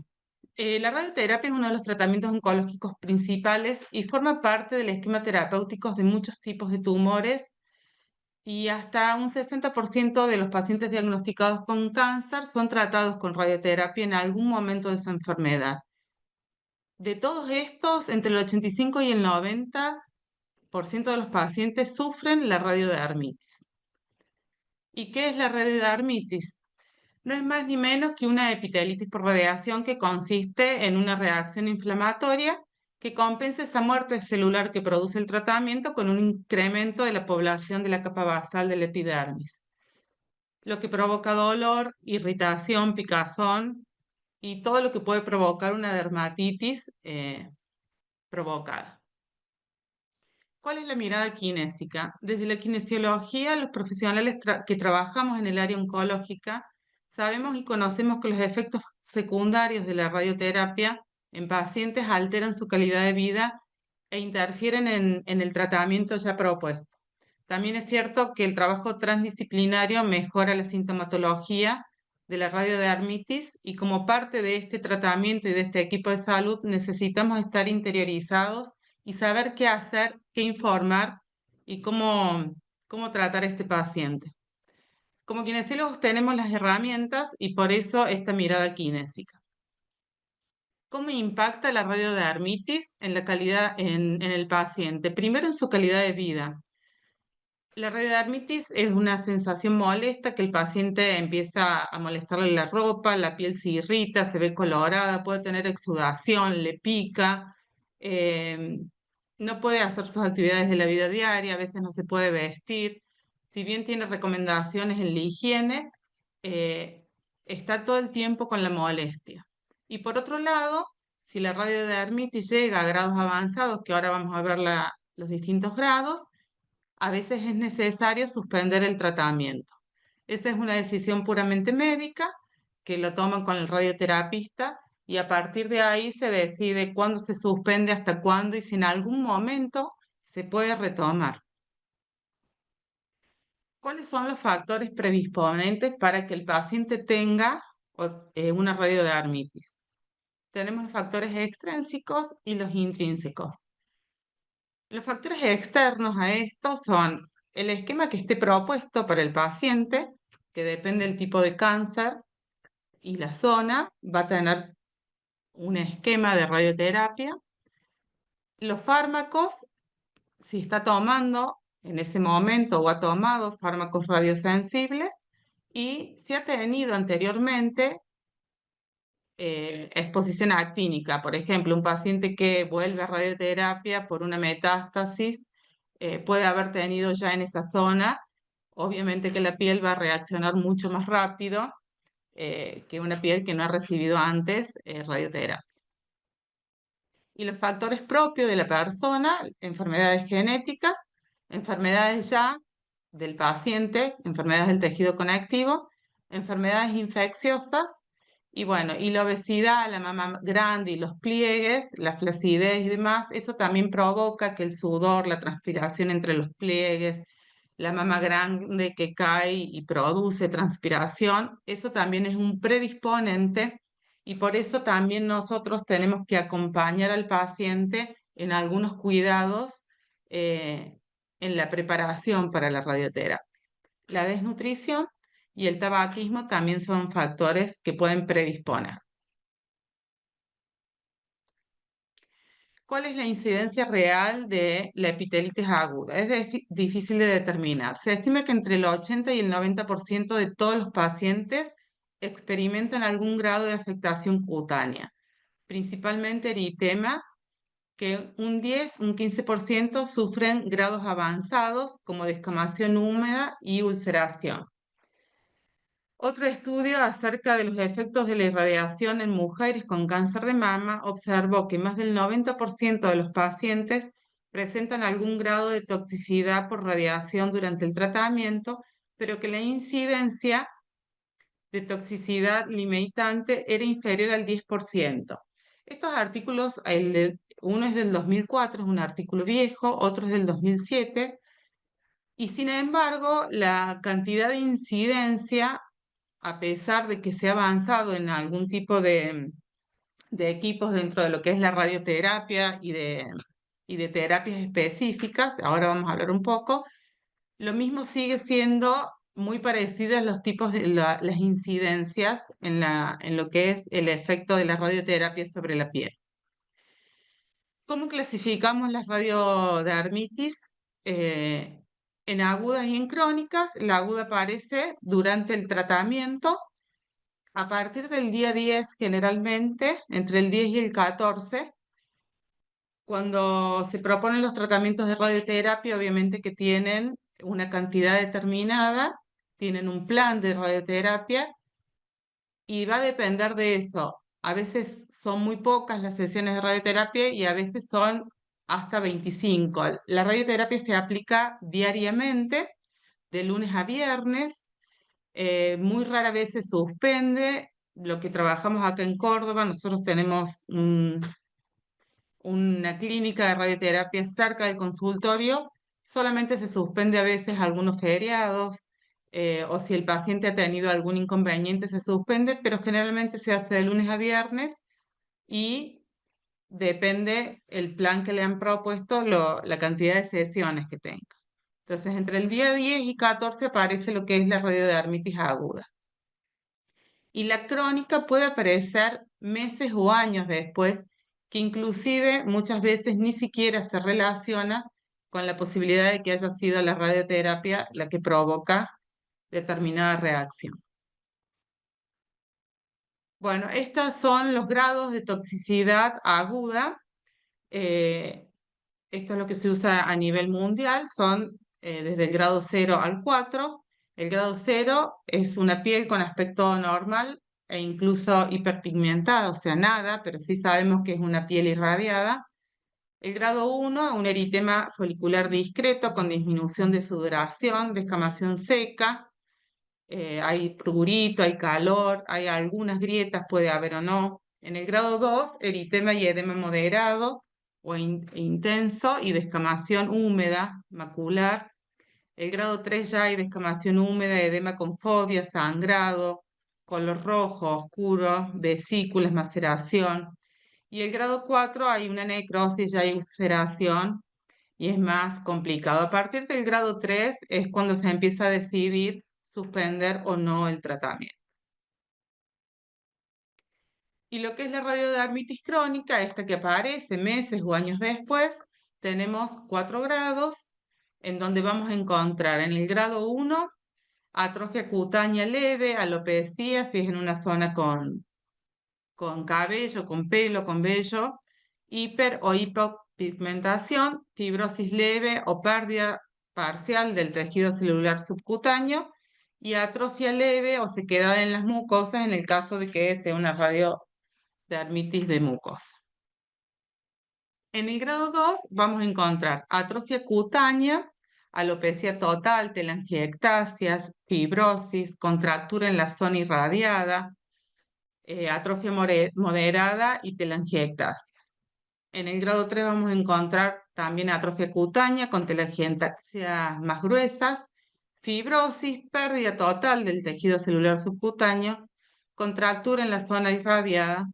La radioterapia es uno de los tratamientos oncológicos principales y forma parte del esquema terapéutico de muchos tipos de tumores y hasta un 60% de los pacientes diagnosticados con cáncer son tratados con radioterapia en algún momento de su enfermedad. De todos estos, entre el 85 y el 90% de los pacientes sufren la radiodermitis. ¿Y qué es la radiodermitis? No es más ni menos que una epitelitis por radiación que consiste en una reacción inflamatoria que compensa esa muerte celular que produce el tratamiento con un incremento de la población de la capa basal del epidermis, lo que provoca dolor, irritación, picazón y todo lo que puede provocar una dermatitis provocada. ¿Cuál es la mirada kinésica? Desde la kinesiología, los profesionales que trabajamos en el área oncológica sabemos y conocemos que los efectos secundarios de la radioterapia en pacientes alteran su calidad de vida e interfieren en el tratamiento ya propuesto. También es cierto que el trabajo transdisciplinario mejora la sintomatología de la radiodermitis y como parte de este tratamiento y de este equipo de salud necesitamos estar interiorizados y saber qué hacer, qué informar y cómo tratar a este paciente. Como kinesiólogos tenemos las herramientas y por eso esta mirada kinésica. ¿Cómo impacta la radiodermitis en la calidad en el paciente? Primero en su calidad de vida. La radiodermitis es una sensación molesta que el paciente empieza a molestarle la ropa, la piel se irrita, se ve colorada, puede tener exudación, le pica, eh, no puede hacer sus actividades de la vida diaria, a veces no se puede vestir. Si bien tiene recomendaciones en la higiene, eh, está todo el tiempo con la molestia. Y por otro lado, si la radiodermitis llega a grados avanzados, que ahora vamos a ver los distintos grados, a veces es necesario suspender el tratamiento. Esa es una decisión puramente médica que lo toman con el radioterapista y a partir de ahí se decide cuándo se suspende, hasta cuándo y si en algún momento se puede retomar. ¿Cuáles son los factores predisponentes para que el paciente tenga una radiodermitis? Tenemos los factores extrínsecos y los intrínsecos. Los factores externos a esto son el esquema que esté propuesto para el paciente, que depende del tipo de cáncer y la zona, va a tener un esquema de radioterapia. Los fármacos, si está tomando en ese momento o ha tomado fármacos radiosensibles y si ha tenido anteriormente exposición actínica. Por ejemplo, un paciente que vuelve a radioterapia por una metástasis puede haber tenido ya en esa zona. Obviamente que la piel va a reaccionar mucho más rápido que una piel que no ha recibido antes radioterapia. Y los factores propios de la persona, enfermedades genéticas, enfermedades ya del paciente, enfermedades del tejido conectivo, enfermedades infecciosas, y bueno, y la obesidad, la mama grande y los pliegues, la flacidez y demás, eso también provoca que el sudor, la transpiración entre los pliegues, la mama grande que cae y produce transpiración, eso también es un predisponente y por eso también nosotros tenemos que acompañar al paciente en algunos cuidados en la preparación para la radioterapia. La desnutrición y el tabaquismo también son factores que pueden predisponer. ¿Cuál es la incidencia real de la epitelitis aguda? Es difícil de determinar. Se estima que entre el 80 y el 90% de todos los pacientes experimentan algún grado de afectación cutánea, principalmente eritema, que un 10, un 15% sufren grados avanzados como descamación húmeda y ulceración. Otro estudio acerca de los efectos de la irradiación en mujeres con cáncer de mama observó que más del 90% de los pacientes presentan algún grado de toxicidad por radiación durante el tratamiento, pero que la incidencia de toxicidad limitante era inferior al 10%. Estos artículos, uno es del 2004, es un artículo viejo, otro es del 2007, y sin embargo, la cantidad de incidencia, a pesar de que se ha avanzado en algún tipo de equipos dentro de lo que es la radioterapia y de terapias específicas, ahora vamos a hablar un poco, lo mismo sigue siendo muy parecido a los tipos de las incidencias en lo que es el efecto de la radioterapia sobre la piel. ¿Cómo clasificamos las radiodermitis? En agudas y en crónicas. La aguda aparece durante el tratamiento a partir del día 10 generalmente, entre el 10 y el 14, cuando se proponen los tratamientos de radioterapia, obviamente que tienen una cantidad determinada, tienen un plan de radioterapia y va a depender de eso. A veces son muy pocas las sesiones de radioterapia y a veces son hasta 25. La radioterapia se aplica diariamente, de lunes a viernes. Muy rara vez se suspende. Lo que trabajamos acá en Córdoba, nosotros tenemos una clínica de radioterapia cerca del consultorio, solamente se suspende a veces algunos feriados, o si el paciente ha tenido algún inconveniente se suspende, pero generalmente se hace de lunes a viernes y depende el plan que le han propuesto, la cantidad de sesiones que tenga. Entonces, entre el día 10 y 14 aparece lo que es la radiodermitis aguda. Y la crónica puede aparecer meses o años después, que inclusive muchas veces ni siquiera se relaciona con la posibilidad de que haya sido la radioterapia la que provoca determinada reacción. Bueno, estos son los grados de toxicidad aguda. Esto es lo que se usa a nivel mundial, son desde el grado 0 al 4. El grado 0 es una piel con aspecto normal e incluso hiperpigmentada, o sea, nada, pero sí sabemos que es una piel irradiada. El grado 1, un eritema folicular discreto con disminución de sudoración, descamación seca, hay prurito, hay calor, hay algunas grietas, puede haber o no. En el grado 2, eritema y edema moderado o intenso y descamación húmeda, macular. El grado 3 ya hay descamación húmeda, edema con fobia, sangrado, color rojo, oscuro, vesículas, maceración. Y el grado 4 hay una necrosis, ya hay ulceración y es más complicado. A partir del grado 3 es cuando se empieza a decidir suspender o no el tratamiento. Y lo que es la radiodermitis crónica, esta que aparece meses o años después, tenemos 4 grados, en donde vamos a encontrar en el grado 1 atrofia cutánea leve, alopecia, si es en una zona con cabello, con pelo, con vello, hiper o hipopigmentación, fibrosis leve o pérdida parcial del tejido celular subcutáneo y atrofia leve o sequedad en las mucosas en el caso de que sea una radiodermitis de mucosa. En el grado 2 vamos a encontrar atrofia cutánea, alopecia total, telangiectasias, fibrosis, contractura en la zona irradiada, atrofia moderada y telangiectasias. En el grado 3 vamos a encontrar también atrofia cutánea con telangiectasias más gruesas, fibrosis, pérdida total del tejido celular subcutáneo, contractura en la zona irradiada,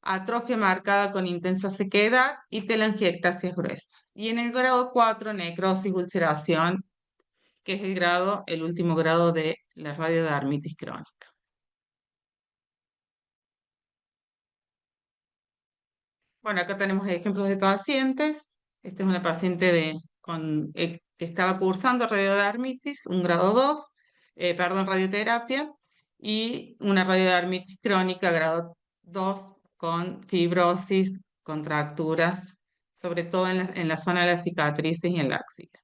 atrofia marcada con intensa sequedad y telangiectasias gruesas. Y en el grado 4, necrosis, ulceración, que es el último grado de la radiodermitis crónica. Bueno, acá tenemos ejemplos de pacientes. Esta es una paciente que estaba cursando radiodermitis, un grado 2, radioterapia, y una radiodermitis crónica grado 2 con fibrosis, contracturas, sobre todo en la zona de las cicatrices y en la axila.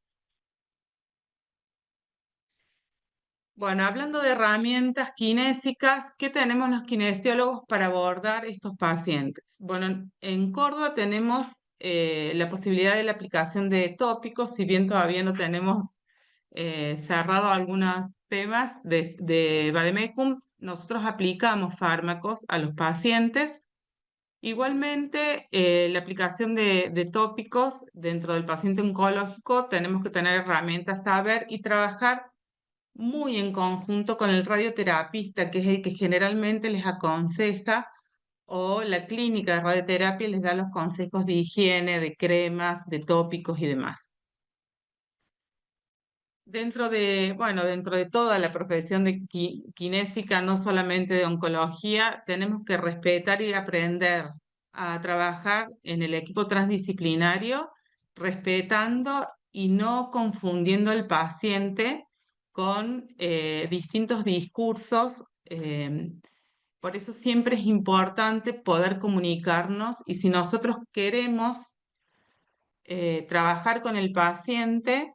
Bueno, hablando de herramientas kinésicas, ¿qué tenemos los kinesiólogos para abordar estos pacientes? Bueno, en Córdoba tenemos la posibilidad de la aplicación de tópicos, si bien todavía no tenemos cerrado algunos temas de Vademecum, nosotros aplicamos fármacos a los pacientes. Igualmente, la aplicación de tópicos dentro del paciente oncológico, tenemos que tener herramientas, saber y trabajar muy en conjunto con el radioterapista, que es el que generalmente les aconseja, o la clínica de radioterapia les da los consejos de higiene, de cremas, de tópicos y demás. Dentro de toda la profesión de kinésica, no solamente de oncología, tenemos que respetar y aprender a trabajar en el equipo transdisciplinario, respetando y no confundiendo al paciente con distintos discursos. Por eso siempre es importante poder comunicarnos y si nosotros queremos trabajar con el paciente,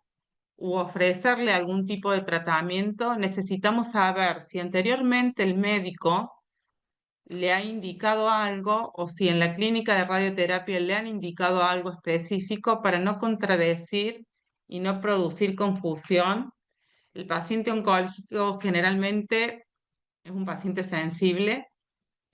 u ofrecerle algún tipo de tratamiento, necesitamos saber si anteriormente el médico le ha indicado algo o si en la clínica de radioterapia le han indicado algo específico para no contradecir y no producir confusión. El paciente oncológico generalmente es un paciente sensible,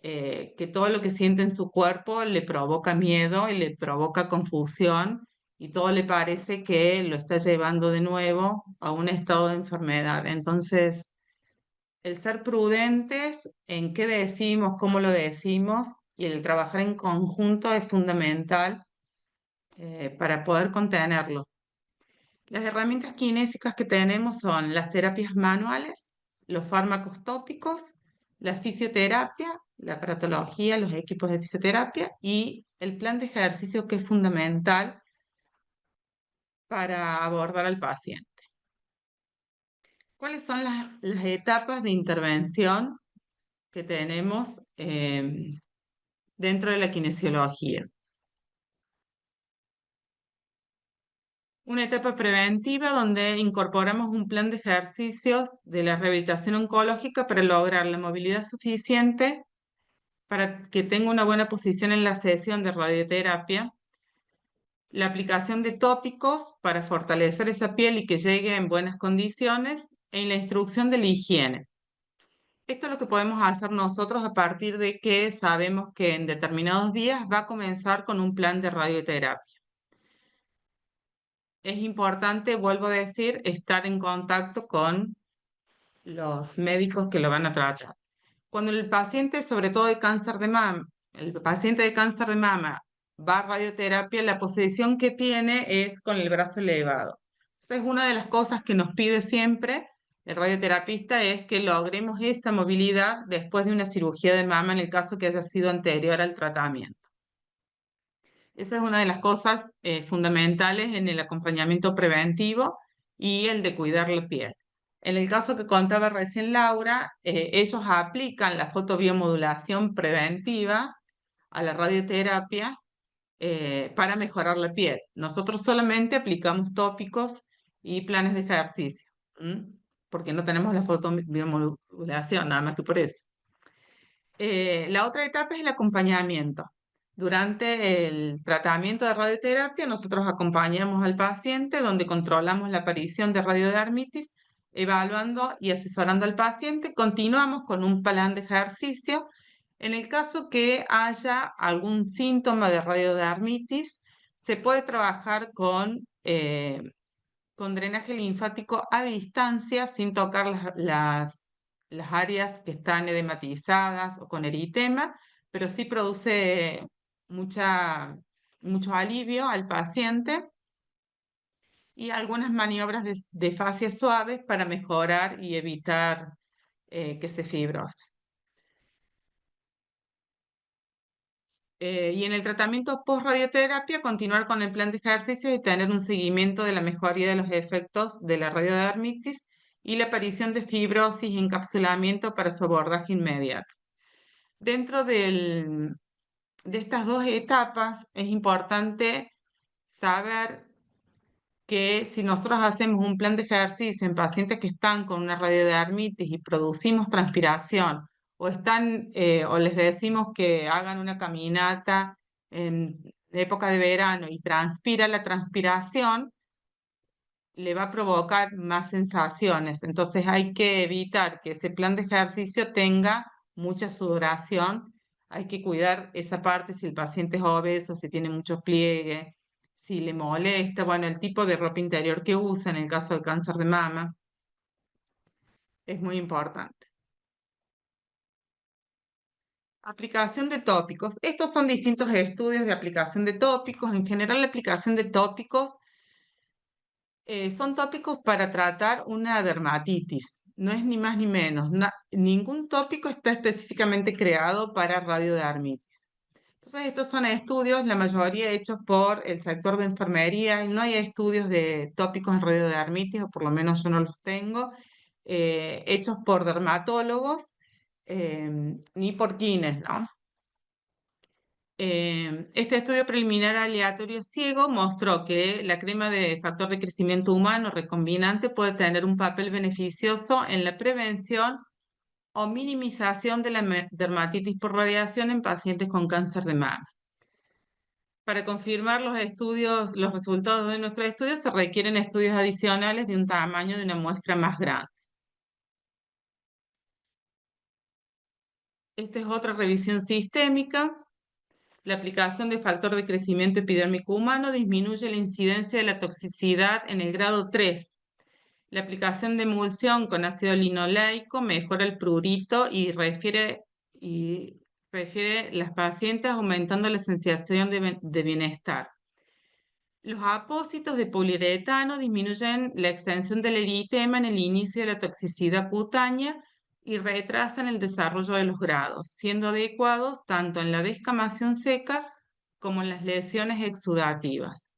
que todo lo que siente en su cuerpo le provoca miedo y le provoca confusión y todo le parece que lo está llevando de nuevo a un estado de enfermedad. Entonces, el ser prudentes en qué decimos, cómo lo decimos y el trabajar en conjunto es fundamental para poder contenerlo. Las herramientas kinésicas que tenemos son las terapias manuales, los fármacos tópicos, la fisioterapia, la aparatología, los equipos de fisioterapia y el plan de ejercicio que es fundamental para abordar al paciente. ¿Cuáles son las etapas de intervención que tenemos dentro de la kinesiología? Una etapa preventiva donde incorporamos un plan de ejercicios de la rehabilitación oncológica para lograr la movilidad suficiente para que tenga una buena posición en la sesión de radioterapia, la aplicación de tópicos para fortalecer esa piel y que llegue en buenas condiciones, y la instrucción de la higiene. Esto es lo que podemos hacer nosotros a partir de que sabemos que en determinados días va a comenzar con un plan de radioterapia. Es importante, vuelvo a decir, estar en contacto con los médicos que lo van a tratar. Cuando el paciente, sobre todo de cáncer de mama, el paciente de cáncer de mama va a radioterapia, la posición que tiene es con el brazo elevado. Entonces, una de las cosas que nos pide siempre el radioterapista es que logremos esa movilidad después de una cirugía de mama en el caso que haya sido anterior al tratamiento. Esa es una de las cosas fundamentales en el acompañamiento preventivo y el de cuidar la piel. En el caso que contaba recién Laura, ellos aplican la fotobiomodulación preventiva a la radioterapia para mejorar la piel. Nosotros solamente aplicamos tópicos y planes de ejercicio, porque no tenemos la fotobiomodulación, nada más que por eso. La otra etapa es el acompañamiento. Durante el tratamiento de radioterapia, nosotros acompañamos al paciente donde controlamos la aparición de radiodermitis, evaluando y asesorando al paciente. Continuamos con un plan de ejercicio. En el caso que haya algún síntoma de radiodermitis, se puede trabajar con drenaje linfático a distancia sin tocar las áreas que están edematizadas o con eritema, pero sí produce mucho alivio al paciente. y algunas maniobras de fascia suaves para mejorar y evitar que se fibrose. Y en el tratamiento post-radioterapia, continuar con el plan de ejercicios y tener un seguimiento de la mejoría de los efectos de la radiodermitis y la aparición de fibrosis y encapsulamiento para su abordaje inmediato. Dentro de estas dos etapas es importante saber que si nosotros hacemos un plan de ejercicio en pacientes que están con una radiodermitis y producimos transpiración o les decimos que hagan una caminata en época de verano y transpira la transpiración, le va a provocar más sensaciones. Entonces hay que evitar que ese plan de ejercicio tenga mucha sudoración. Hay que cuidar esa parte si el paciente es obeso, si tiene mucho pliegue, si le molesta, bueno, el tipo de ropa interior que usa en el caso del cáncer de mama es muy importante. Aplicación de tópicos. Estos son distintos estudios de aplicación de tópicos. En general, la aplicación de tópicos son tópicos para tratar una dermatitis. No es ni más ni menos. Ningún tópico está específicamente creado para radiodermitis. Entonces, estos son estudios, la mayoría hechos por el sector de enfermería, y no hay estudios de tópicos en radiodermitis, o por lo menos yo no los tengo, hechos por dermatólogos ni por quines, ¿no? Este estudio preliminar aleatorio ciego mostró que la crema de factor de crecimiento humano recombinante puede tener un papel beneficioso en la prevención o minimización de la dermatitis por radiación en pacientes con cáncer de mama. Para confirmar los resultados de nuestro estudio, se requieren estudios adicionales de un tamaño de una muestra más grande. Esta es otra revisión sistémica. La aplicación de factor de crecimiento epidérmico humano disminuye la incidencia de la toxicidad en el grado 3. La aplicación de emulsión con ácido linoleico mejora el prurito y refiere las pacientes aumentando la sensación de bienestar. Los apósitos de poliuretano disminuyen la extensión del eritema en el inicio de la toxicidad cutánea y retrasan el desarrollo de los grados, siendo adecuados tanto en la descamación seca como en las lesiones exudativas.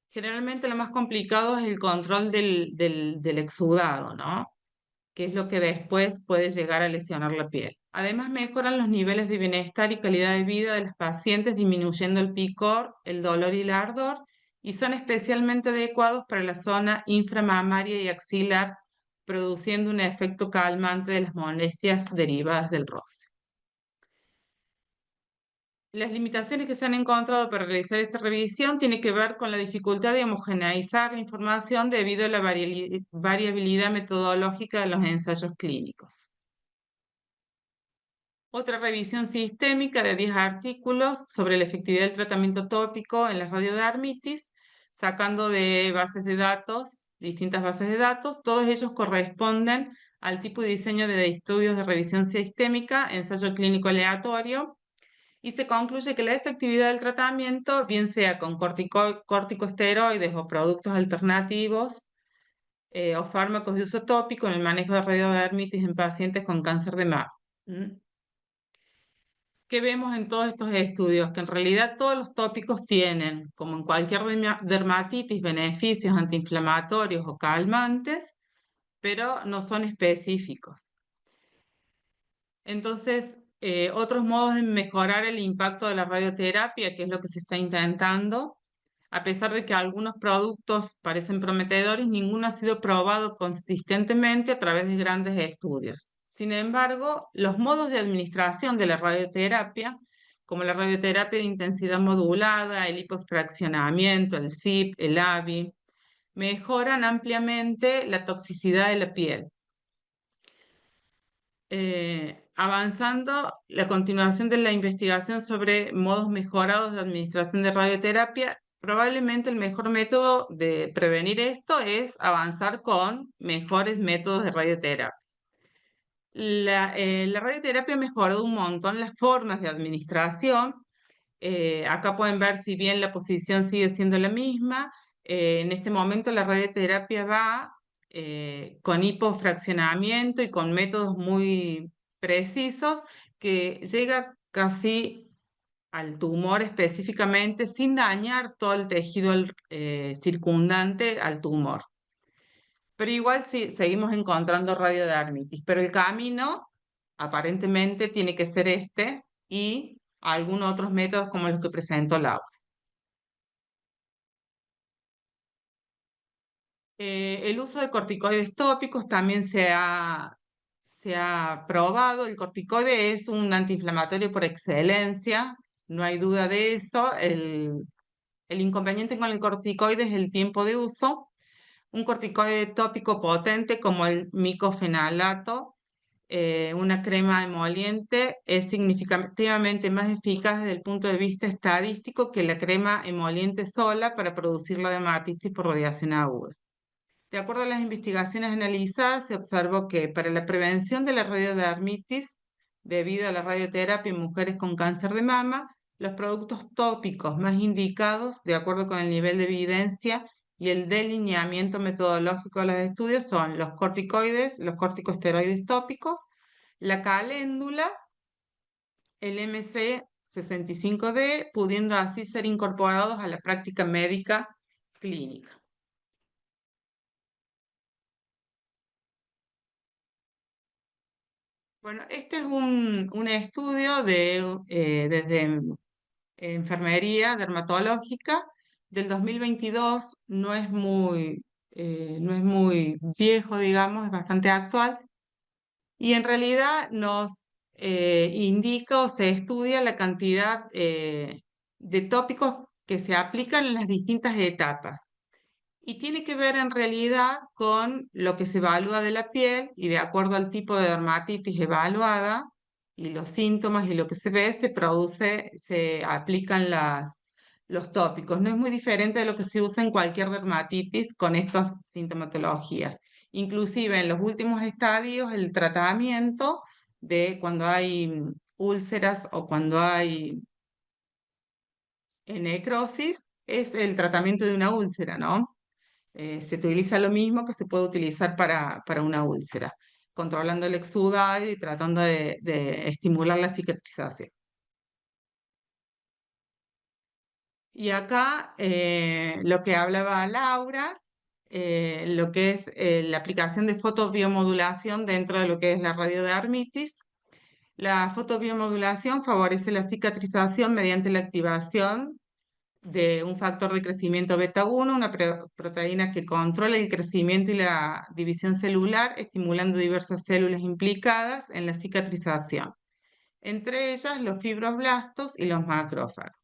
Generalmente lo más complicado es el control del exudado, ¿no? Que es lo que después puede llegar a lesionar la piel. Además, mejoran los niveles de bienestar y calidad de vida de las pacientes, disminuyendo el picor, el dolor y el ardor, y son especialmente adecuados para la zona inframamaria y axilar, produciendo un efecto calmante de las molestias derivadas del roce. Las limitaciones que se han encontrado para realizar esta revisión tienen que ver con la dificultad de homogeneizar la información debido a la variabilidad metodológica de los ensayos clínicos. Otra revisión sistémica de 10 artículos sobre la efectividad del tratamiento tópico en la radiodermitis, sacando de bases de datos, distintas bases de datos. Todos ellos corresponden al tipo de diseño de estudios de revisión sistémica, ensayo clínico aleatorio, y se concluye que la efectividad del tratamiento, bien sea con corticosteroides o productos alternativos o fármacos de uso tópico en el manejo de radiodermitis en pacientes con cáncer de mama. ¿Qué vemos en todos estos estudios? Que en realidad todos los tópicos tienen, como en cualquier dermatitis, beneficios antiinflamatorios o calmantes, pero no son específicos. Entonces, otros modos de mejorar el impacto de la radioterapia, que es lo que se está intentando, a pesar de que algunos productos parecen prometedores, ninguno ha sido probado consistentemente a través de grandes estudios. Sin embargo, los modos de administración de la radioterapia, como la radioterapia de intensidad modulada, el hipofraccionamiento, el CIP, el ABI, mejoran ampliamente la toxicidad de la piel. Avanzando, la continuación de la investigación sobre modos mejorados de administración de radioterapia, probablemente el mejor método de prevenir esto es avanzar con mejores métodos de radioterapia. La radioterapia ha mejorado un montón las formas de administración. Acá pueden ver si bien la posición sigue siendo la misma, En este momento la radioterapia va con hipofraccionamiento y con métodos muy precisos que llega casi al tumor específicamente sin dañar todo el tejido circundante al tumor. Pero igual sí, seguimos encontrando radiodermitis, pero el camino aparentemente tiene que ser este y algunos otros métodos como los que presentó Laura. El uso de corticoides tópicos también se ha probado. El corticoide es un antiinflamatorio por excelencia, no hay duda de eso. El inconveniente con el corticoide es el tiempo de uso. Un corticoide tópico potente como el micofenalato, una crema emoliente, es significativamente más eficaz desde el punto de vista estadístico que la crema emoliente sola para producir la dermatitis por radiación aguda. De acuerdo a las investigaciones analizadas, se observó que para la prevención de la radiodermitis debido a la radioterapia en mujeres con cáncer de mama, los productos tópicos más indicados, de acuerdo con el nivel de evidencia y el delineamiento metodológico de los estudios, son los corticoides, los corticosteroides tópicos, la caléndula, el MC65D, pudiendo así ser incorporados a la práctica médica clínica. Bueno, este es un estudio desde enfermería dermatológica del 2022, no es muy viejo, digamos, es bastante actual, y en realidad nos indica o se estudia la cantidad de tópicos que se aplican en las distintas etapas. Y tiene que ver en realidad con lo que se evalúa de la piel y de acuerdo al tipo de dermatitis evaluada y los síntomas y lo que se ve, se aplican los tópicos. No es muy diferente de lo que se usa en cualquier dermatitis con estas sintomatologías. Inclusive en los últimos estadios, el tratamiento de cuando hay úlceras o cuando hay necrosis es el tratamiento de una úlcera, ¿no? Se utiliza lo mismo que se puede utilizar para una úlcera, controlando el exudado y tratando de estimular la cicatrización. Y acá lo que hablaba Laura, lo que es la aplicación de fotobiomodulación dentro de lo que es la radiodermitis. La fotobiomodulación favorece la cicatrización mediante la activación de un factor de crecimiento beta 1, una proteína que controla el crecimiento y la división celular, estimulando diversas células implicadas en la cicatrización, entre ellas los fibroblastos y los macrófagos.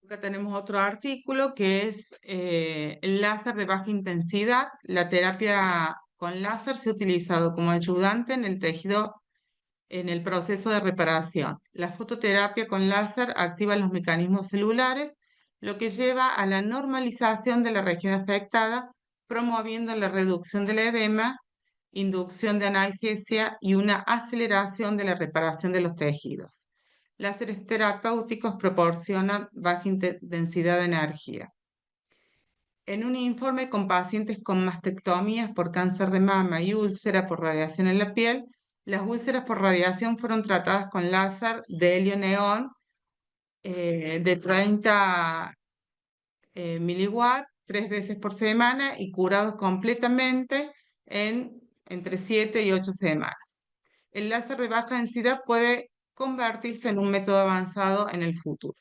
Acá tenemos otro artículo que es el láser de baja intensidad. La terapia con láser se ha utilizado como ayudante en el tejido en el proceso de reparación. La fototerapia con láser activa los mecanismos celulares, lo que lleva a la normalización de la región afectada, promoviendo la reducción del edema, inducción de analgesia y una aceleración de la reparación de los tejidos. Láseres terapéuticos proporcionan baja densidad de energía. En un informe con pacientes con mastectomías por cáncer de mama y úlcera por radiación en la piel, las úlceras por radiación fueron tratadas con láser de helio neón de 30 miliwatts 3 veces por semana y curados completamente en entre 7 y 8 semanas. El láser de baja densidad puede convertirse en un método avanzado en el futuro.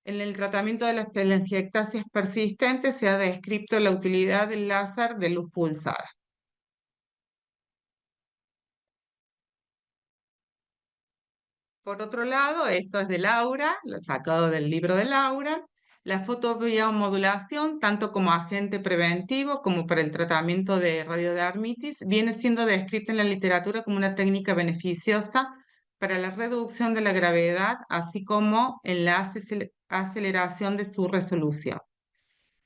En el tratamiento de las telangiectasias persistentes se ha descrito la utilidad del láser de luz pulsada. Por otro lado, esto es de Laura, lo he sacado del libro de Laura, la fotobiomodulación, tanto como agente preventivo como para el tratamiento de radiodermitis, viene siendo descrita en la literatura como una técnica beneficiosa para la reducción de la gravedad, así como en la aceleración de su resolución.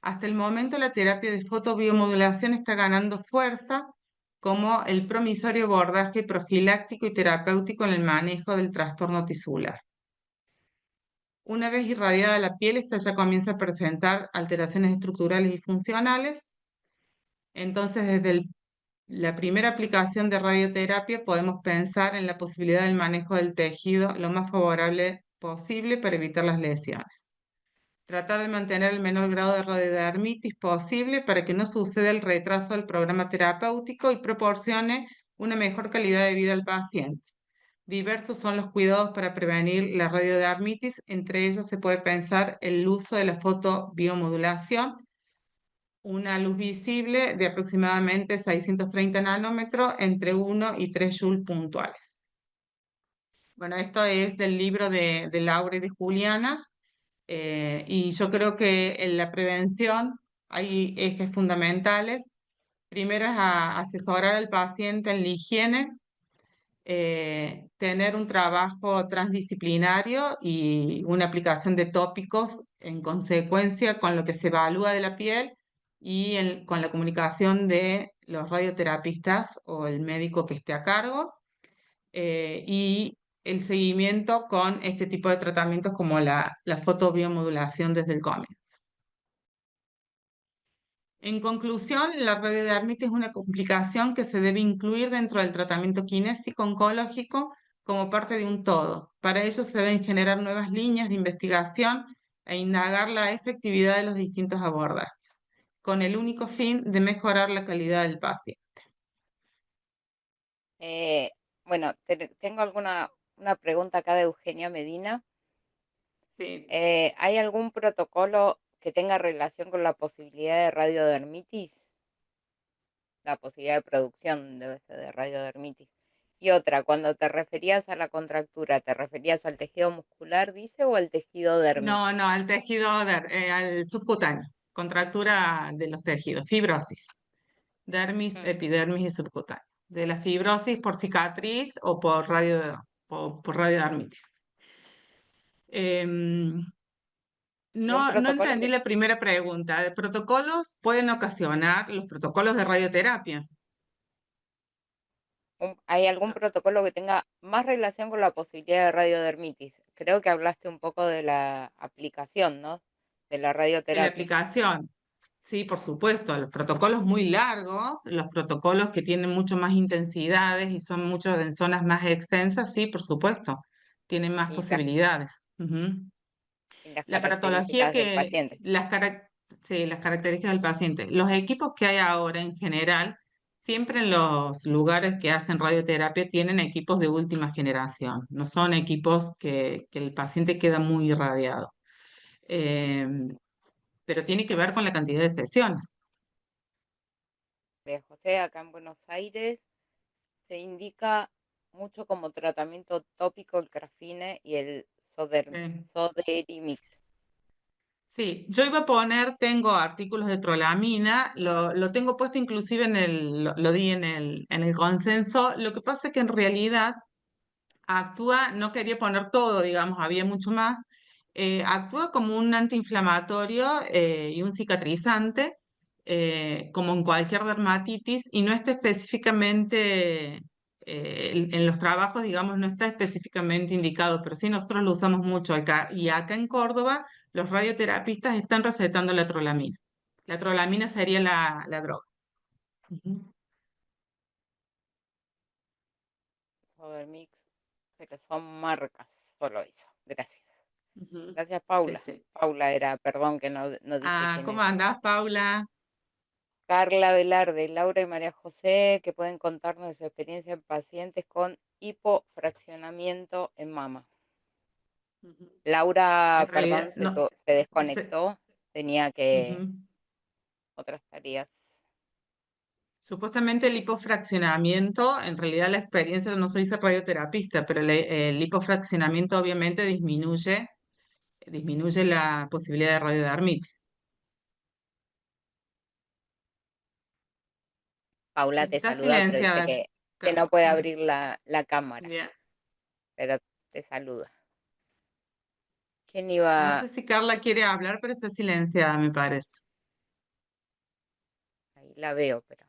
Hasta el momento, la terapia de fotobiomodulación está ganando fuerza como el promisorio abordaje profiláctico y terapéutico en el manejo del trastorno tisular. Una vez irradiada la piel, esta ya comienza a presentar alteraciones estructurales y funcionales. Entonces, la primera aplicación de radioterapia podemos pensar en la posibilidad del manejo del tejido lo más favorable posible para evitar las lesiones. Tratar de mantener el menor grado de radiodermitis posible para que no suceda el retraso del programa terapéutico y proporcione una mejor calidad de vida al paciente. Diversos son los cuidados para prevenir la radiodermitis, entre ellos se puede pensar el uso de la fotobiomodulación, una luz visible de aproximadamente 630 nanómetros entre 1 y 3 joules puntuales. Bueno, esto es del libro de Laura y de Juliana, y yo creo que en la prevención hay ejes fundamentales. Primero es asesorar al paciente en la higiene, tener un trabajo transdisciplinario y una aplicación de tópicos en consecuencia con lo que se evalúa de la piel y con la comunicación de los radioterapistas o el médico que esté a cargo, y el seguimiento con este tipo de tratamientos como la fotobiomodulación desde el comienzo. En conclusión, la radiodermitis es una complicación que se debe incluir dentro del tratamiento kinésico oncológico como parte de un todo. Para ello se deben generar nuevas líneas de investigación e indagar la efectividad de los distintos abordajes, con el único fin de mejorar la calidad del paciente. Eh, bueno, tengo una pregunta acá de Eugenia Medina. Sí. ¿Hay algún protocolo que tenga relación con la posibilidad de radiodermitis? La posibilidad de producción debe ser de radiodermitis. Y otra, cuando te referías a la contractura, ¿te referías al tejido muscular, dice, o al tejido No, dérmico? no, al tejido, al subcutáneo, contractura de los tejidos, fibrosis, dermis, Mm. epidermis y subcutáneo. De la fibrosis por cicatriz o por radiodermitis. Y un No protocolo entendí que, la primera pregunta. ¿De protocolos pueden ocasionar los protocolos de radioterapia? ¿hay algún protocolo que tenga más relación con la posibilidad de radiodermitis? Creo que hablaste un poco de la aplicación, ¿no? De la De la radioterapia. aplicación. Sí, por supuesto, los protocolos muy largos, los protocolos que tienen mucho más intensidades y son muchos en zonas más extensas, sí, por supuesto, tienen más y las, posibilidades. Ujú. y las La patología características del paciente. sí, las características del paciente. Los equipos que hay ahora en general, siempre en los lugares que hacen radioterapia tienen equipos de última generación, no son equipos que el paciente queda muy irradiado. Em, pero tiene que ver con la cantidad de sesiones. María José, acá en Buenos Aires, se indica mucho como tratamiento tópico el Crafine y el Sí. Soderimix. Sí, yo iba a poner, tengo artículos de trolamina, lo tengo puesto inclusive lo di en el consenso. Lo que pasa es que en realidad actúa, no quería poner todo, digamos, había mucho más. Actúa como un antiinflamatorio y un cicatrizante, como en cualquier dermatitis, y no está específicamente, en los trabajos, digamos, no está específicamente indicado, pero sí nosotros lo usamos mucho acá. Y acá en Córdoba, los radioterapistas están recetando la trolamina. La trolamina sería la droga. Ujú. Soderimix, pero son marcas, solo eso. Gracias. Ujú. Gracias, Sí, Paula. sí. Paula era, perdón que no dije Ah, quién ¿cómo era. andás, Paula? Carla Velarde, Laura y María José, que pueden contarnos de su experiencia en pacientes con hipofraccionamiento en mama. Ujú. En Laura, perdón, realidad, no. se se- desconectó, tenía que ujú. otras tareas. Supuestamente el hipofraccionamiento, en realidad la experiencia, no soy radioterapista, pero el hipofraccionamiento obviamente disminuye la posibilidad de radiodermitis. Paula te Está saluda, pero dice silenciada. que no puede Mm, abrir la cámara, bien. pero te saluda. ¿Quién No iba? sé si Carla quiere hablar, pero está silenciada, me parece. Ahí la veo, pero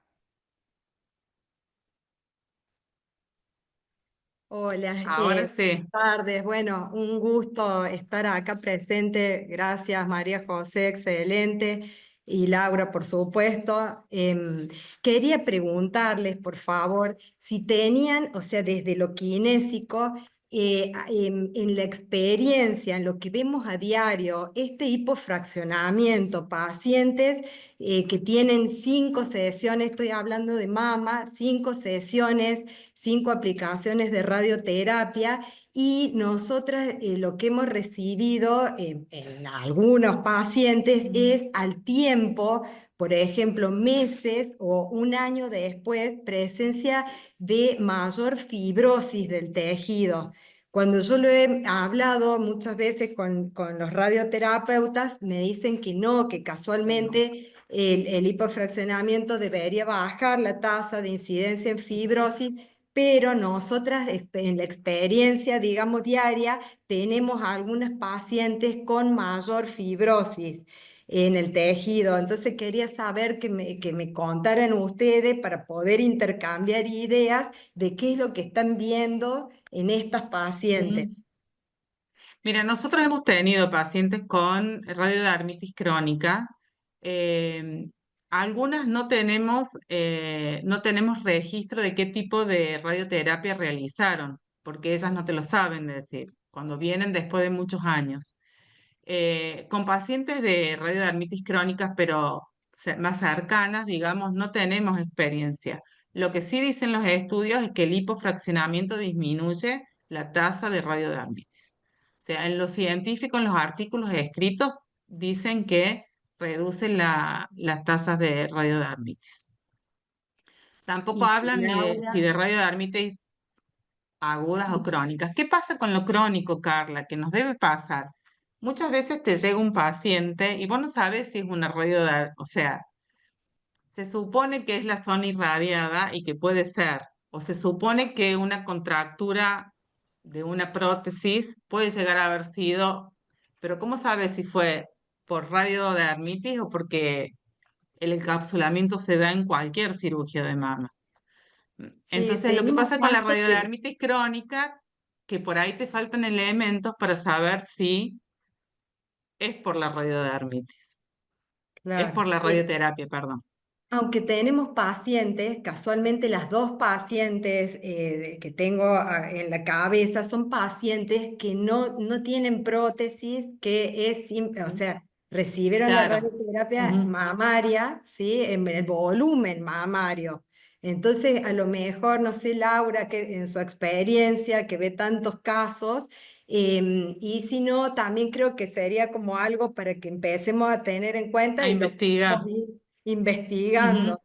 Hola, Ahora buenas sí. tardes. Bueno, un gusto estar acá presente. Gracias, María José, excelente. Y Laura, por supuesto. Quería preguntarles, por favor, si tenían, o sea, desde lo kinésico, en la experiencia, en lo que vemos a diario, este hipofraccionamiento, pacientes que tienen 5 sesiones, estoy hablando de mama, 5 sesiones, 5 aplicaciones de radioterapia y nosotras lo que hemos recibido en algunos pacientes es al tiempo, por ejemplo, meses o un año después, presencia de mayor fibrosis del tejido. Cuando yo lo he hablado muchas veces con los radioterapeutas, me dicen que no, que casualmente el hipofraccionamiento debería bajar la tasa de incidencia en fibrosis, pero nosotras en la experiencia, digamos, diaria, tenemos algunas pacientes con mayor fibrosis en el tejido. Entonces quería saber que me contaran ustedes para poder intercambiar ideas de qué es lo que están viendo en estas pacientes. Ujú. Mira, nosotros hemos tenido pacientes con radiodermitis crónica. eh, Algunas no tenemos registro de qué tipo de radioterapia realizaron, porque ellas no te lo saben decir, cuando vienen después de muchos años. Con pacientes de radiodermitis crónicas, pero más cercanas, digamos, no tenemos experiencia. Lo que sí dicen los estudios es que el hipofraccionamiento disminuye la tasa de radiodermitis. O sea, en lo científico, en los artículos escritos, dicen que reduce las tasas de radiodermitis. Tampoco Y hablan de si Laura, de radiodermitis agudas o crónicas. ¿Qué pasa con lo crónico, Carla? ¿Qué nos debe pasar? Muchas veces te llega un paciente y vos no sabes si es una o sea, se supone que es la zona irradiada y que puede ser, o se supone que una contractura de una prótesis puede llegar a haber sido, pero ¿cómo sabes si fue por radiodermitis o porque el encapsulamiento se da en cualquier cirugía de mama? Entonces, lo que tenemos pasa con la casos que, radiodermitis crónica, que por ahí te faltan elementos para saber si es por la radiodermitis, es claro, por la sí. radioterapia, perdón. Aunque tenemos pacientes, casualmente las 2 pacientes que tengo en la cabeza son pacientes que no tienen prótesis, que es, o sea, recibieron la Claro. radioterapia Ujú. mamaria, ¿sí? En el volumen mamario. Entonces, a lo mejor, no sé, Laura, que en su experiencia, que ve tantos casos, y si no, también creo que sería como algo para que empecemos a tener en cuenta A y lo investigar. podemos ir investigando. Ujú.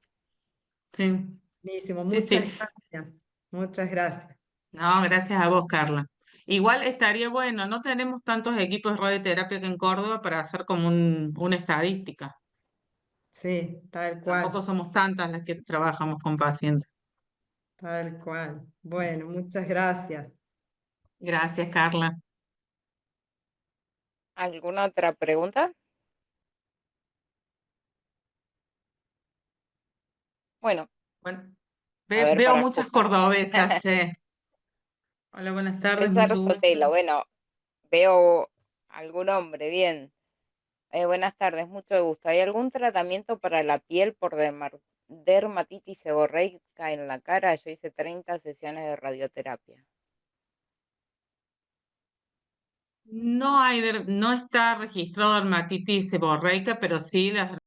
Sí, Buenísimo, sí, muchas sí. gracias. Muchas gracias. No, gracias a vos, Carla. Igual estaría bueno, no tenemos tantos equipos de radioterapia que en Córdoba para hacer como una estadística. Sí, tal Tampoco cual, somos tantas las que trabajamos con pacientes. tal cual. Bueno, muchas gracias. Gracias, Carla. ¿Alguna otra pregunta? Bueno, Bueno, a ver, veo para muchas escuchar. cordobesas, che. Hola, buenas tardes, César mucho gusto. Sotelo, bueno, veo algún hombre, bien. Buenas tardes, mucho gusto. ¿Hay algún tratamiento para la piel por dermatitis seborreica en la cara? Yo hice 30 sesiones de radioterapia. No está registrado dermatitis seborreica, pero sí las